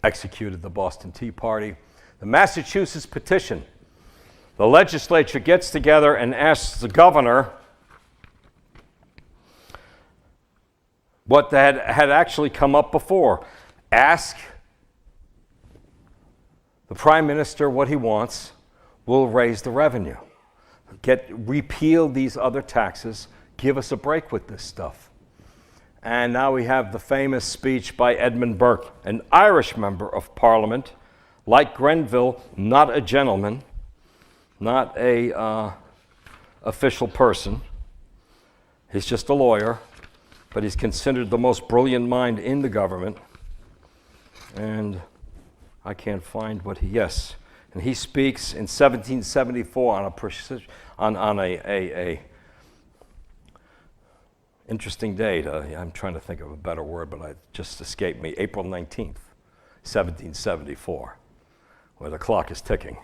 executed the Boston Tea Party. The Massachusetts petition. The legislature gets together and asks the governor what had actually come up before. Ask the prime minister what he wants. We'll raise the revenue. Repeal these other taxes. Give us a break with this stuff. And now we have the famous speech by Edmund Burke, an Irish member of Parliament, like Grenville, not a gentleman, not a official person. He's just a lawyer, but he's considered the most brilliant mind in the government. And I can't find what he, yes. And he speaks in 1774 on a interesting date. I'm trying to think of a better word, but it just escaped me. April 19th, 1774, where the clock is ticking.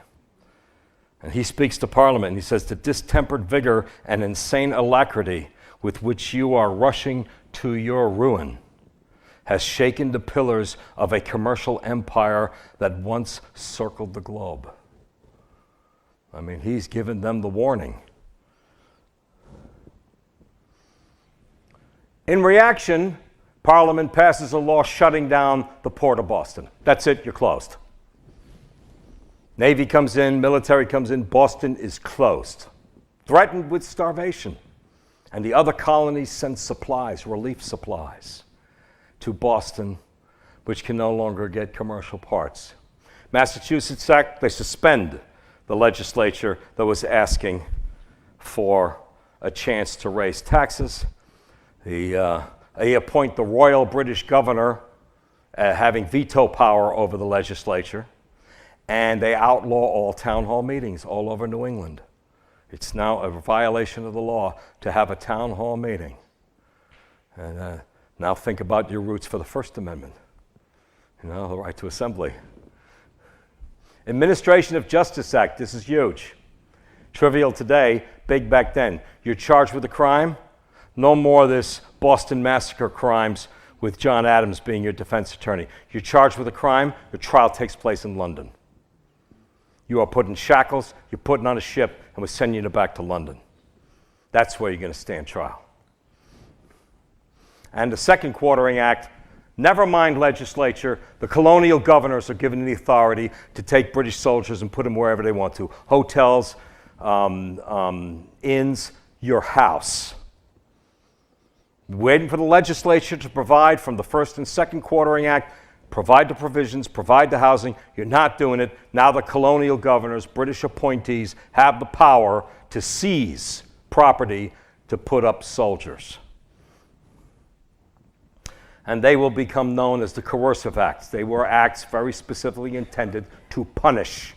And he speaks to Parliament, and he says, "The distempered vigor and insane alacrity with which you are rushing to your ruin has shaken the pillars of a commercial empire that once circled the globe." I mean, he's given them the warning. In reaction, Parliament passes a law shutting down the port of Boston. That's it, you're closed. Navy comes in, military comes in, Boston is closed, threatened with starvation. And the other colonies send supplies, relief supplies, to Boston, which can no longer get commercial parts. Massachusetts Act, they suspend the legislature that was asking for a chance to raise taxes. They appoint the royal British governor having veto power over the legislature, and they outlaw all town hall meetings all over New England. It's now a violation of the law to have a town hall meeting. And now think about your roots for the First Amendment, the right to assembly. Administration of Justice Act, this is huge. Trivial today, big back then. You're charged with a crime, no more of this Boston Massacre crimes with John Adams being your defense attorney. You're charged with a crime, your trial takes place in London. You are put in shackles, you're put on a ship, and we're sending you back to London. That's where you're going to stand trial. And the Second Quartering Act, never mind legislature, the colonial governors are given the authority to take British soldiers and put them wherever they want to. Hotels, inns, your house. Waiting for the legislature to provide from the First and Second Quartering Act, provide the provisions, provide the housing. You're not doing it. Now the colonial governors, British appointees, have the power to seize property to put up soldiers. And they will become known as the Coercive Acts. They were acts very specifically intended to punish,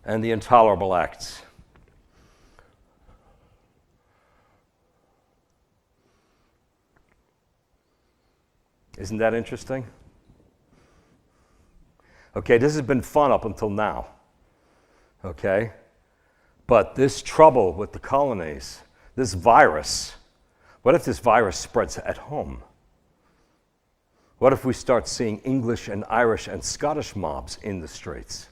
and the Intolerable Acts. Isn't that interesting? Okay, this has been fun up until now. Okay? But this trouble with the colonies, this virus, what if this virus spreads at home? What if we start seeing English and Irish and Scottish mobs in the streets?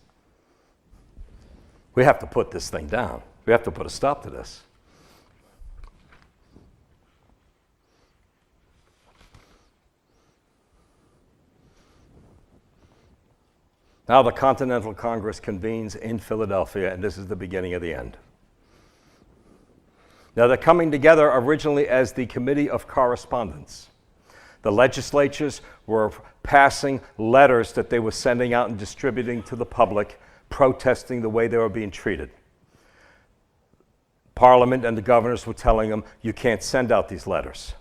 We have to put this thing down. We have to put a stop to this. Now the Continental Congress convenes in Philadelphia, and this is the beginning of the end. Now they're coming together originally as the Committee of Correspondence. The legislatures were passing letters that they were sending out and distributing to the public, protesting the way they were being treated. Parliament and the governors were telling them, you can't send out these letters.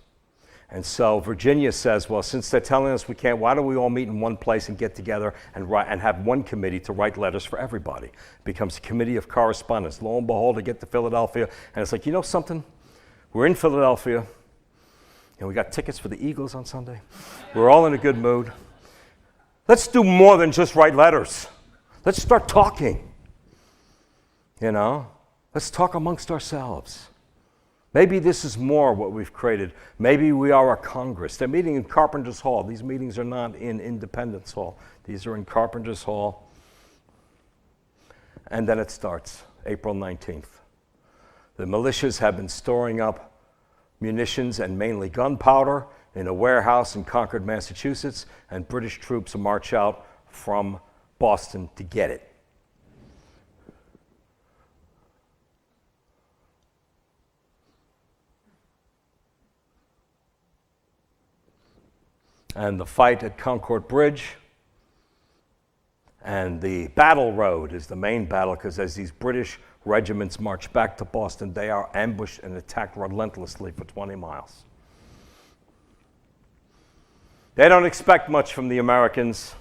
And so Virginia says, well, since they're telling us we can't, why don't we all meet in one place and get together and have one committee to write letters for everybody? It becomes a Committee of Correspondence. Lo and behold, they get to Philadelphia, and it's like, you know something? We're in Philadelphia, and we got tickets for the Eagles on Sunday. We're all in a good mood. Let's do more than just write letters. Let's start talking. Let's talk amongst ourselves. Maybe this is more what we've created. Maybe we are a Congress. They're meeting in Carpenter's Hall. These meetings are not in Independence Hall. These are in Carpenter's Hall. And then it starts, April 19th. The militias have been storing up munitions and mainly gunpowder in a warehouse in Concord, Massachusetts, and British troops march out from Boston to get it. And the fight at Concord Bridge and the Battle Road is the main battle, because as these British regiments march back to Boston, they are ambushed and attacked relentlessly for 20 miles. They don't expect much from the Americans.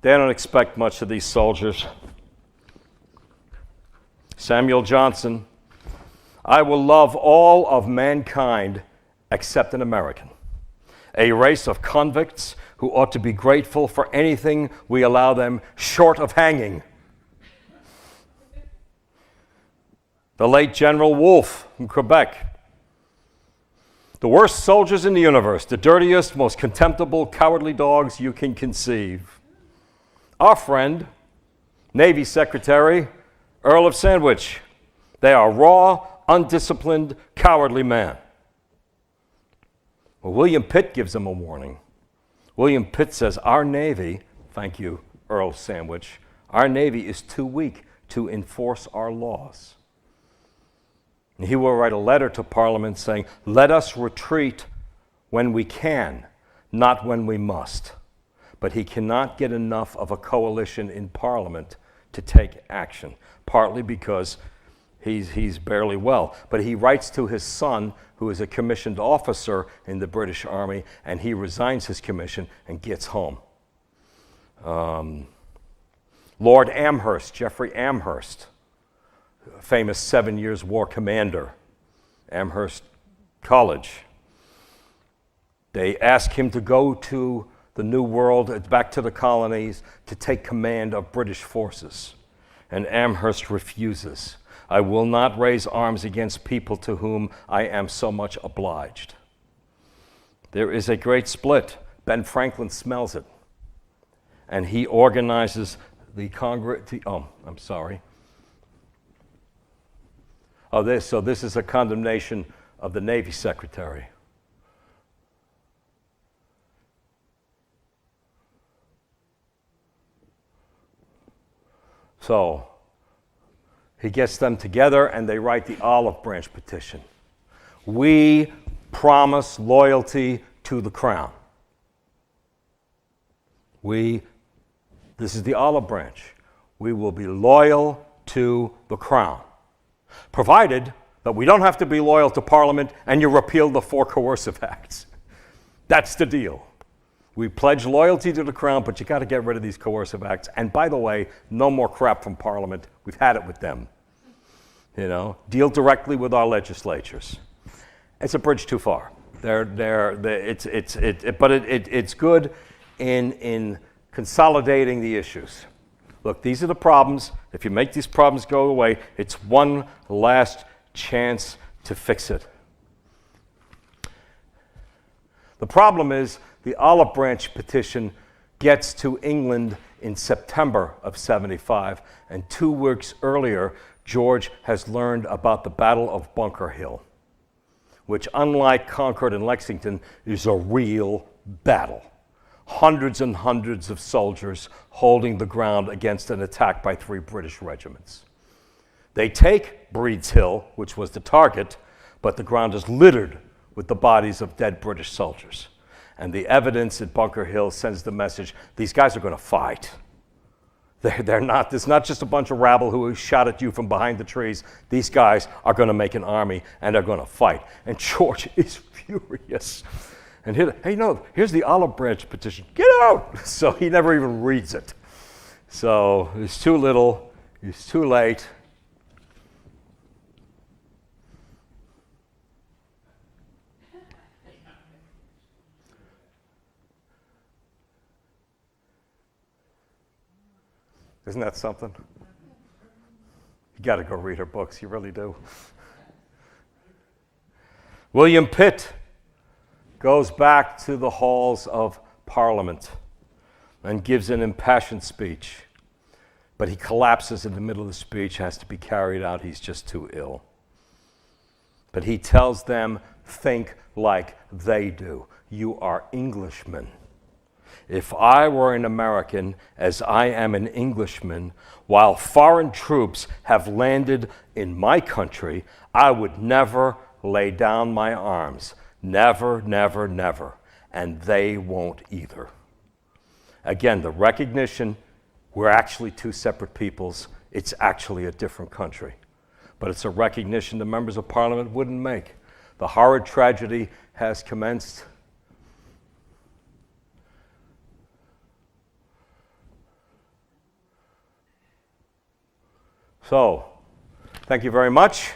They don't expect much of these soldiers. Samuel Johnson, I will love all of mankind except an American, a race of convicts who ought to be grateful for anything we allow them short of hanging. The late General Wolfe from Quebec. The worst soldiers in the universe, the dirtiest, most contemptible, cowardly dogs you can conceive. Our friend, Navy Secretary, Earl of Sandwich. They are raw, undisciplined, cowardly men. Well, William Pitt gives them a warning. William Pitt says, our Navy, thank you, Earl Sandwich, our Navy is too weak to enforce our laws. And he will write a letter to Parliament saying, let us retreat when we can, not when we must. But he cannot get enough of a coalition in Parliament to take action, partly because he's barely well. But he writes to his son, who is a commissioned officer in the British Army, and he resigns his commission and gets home. Lord Amherst, Geoffrey Amherst, famous 7 Years' War commander, Amherst College. They ask him to go to the New World, back to the colonies, to take command of British forces. And Amherst refuses. I will not raise arms against people to whom I am so much obliged. There is a great split. Ben Franklin smells it. And he organizes the Congress. So this is a condemnation of the Navy Secretary. So he gets them together and they write the olive branch petition. We promise loyalty to the crown. This is the olive branch. We will be loyal to the crown, provided that we don't have to be loyal to Parliament and you repeal the 4 coercive acts. That's the deal. We pledge loyalty to the crown, but you got to get rid of these coercive acts. And by the way, no more crap from Parliament. We've had it with them. You know, deal directly with our legislatures. It's a bridge too far. It's good in consolidating the issues. Look, these are the problems. If you make these problems go away, it's one last chance to fix it. The problem is the olive branch petition gets to England in September of 75, and 2 weeks earlier, George has learned about the Battle of Bunker Hill, which, unlike Concord and Lexington, is a real battle. Hundreds and hundreds of soldiers holding the ground against an attack by 3 British regiments. They take Breed's Hill, which was the target, but the ground is littered with the bodies of dead British soldiers. And the evidence at Bunker Hill sends the message, these guys are going to fight. They're not, it's not just a bunch of rabble who shot at you from behind the trees. These guys are going to make an army and they're going to fight. And George is furious. And here's the olive branch petition. Get out! So he never even reads it. So it's too little, it's too late. Isn't that something? You got to go read her books. You really do. William Pitt goes back to the halls of Parliament and gives an impassioned speech. But he collapses in the middle of the speech, has to be carried out. He's just too ill. But he tells them, think like they do. You are Englishmen. If I were an American, as I am an Englishman, while foreign troops have landed in my country, I would never lay down my arms. Never, never, never. And they won't either. Again, the recognition we're actually two separate peoples. It's actually a different country. But it's a recognition the members of Parliament wouldn't make. The horrid tragedy has commenced. So, thank you very much.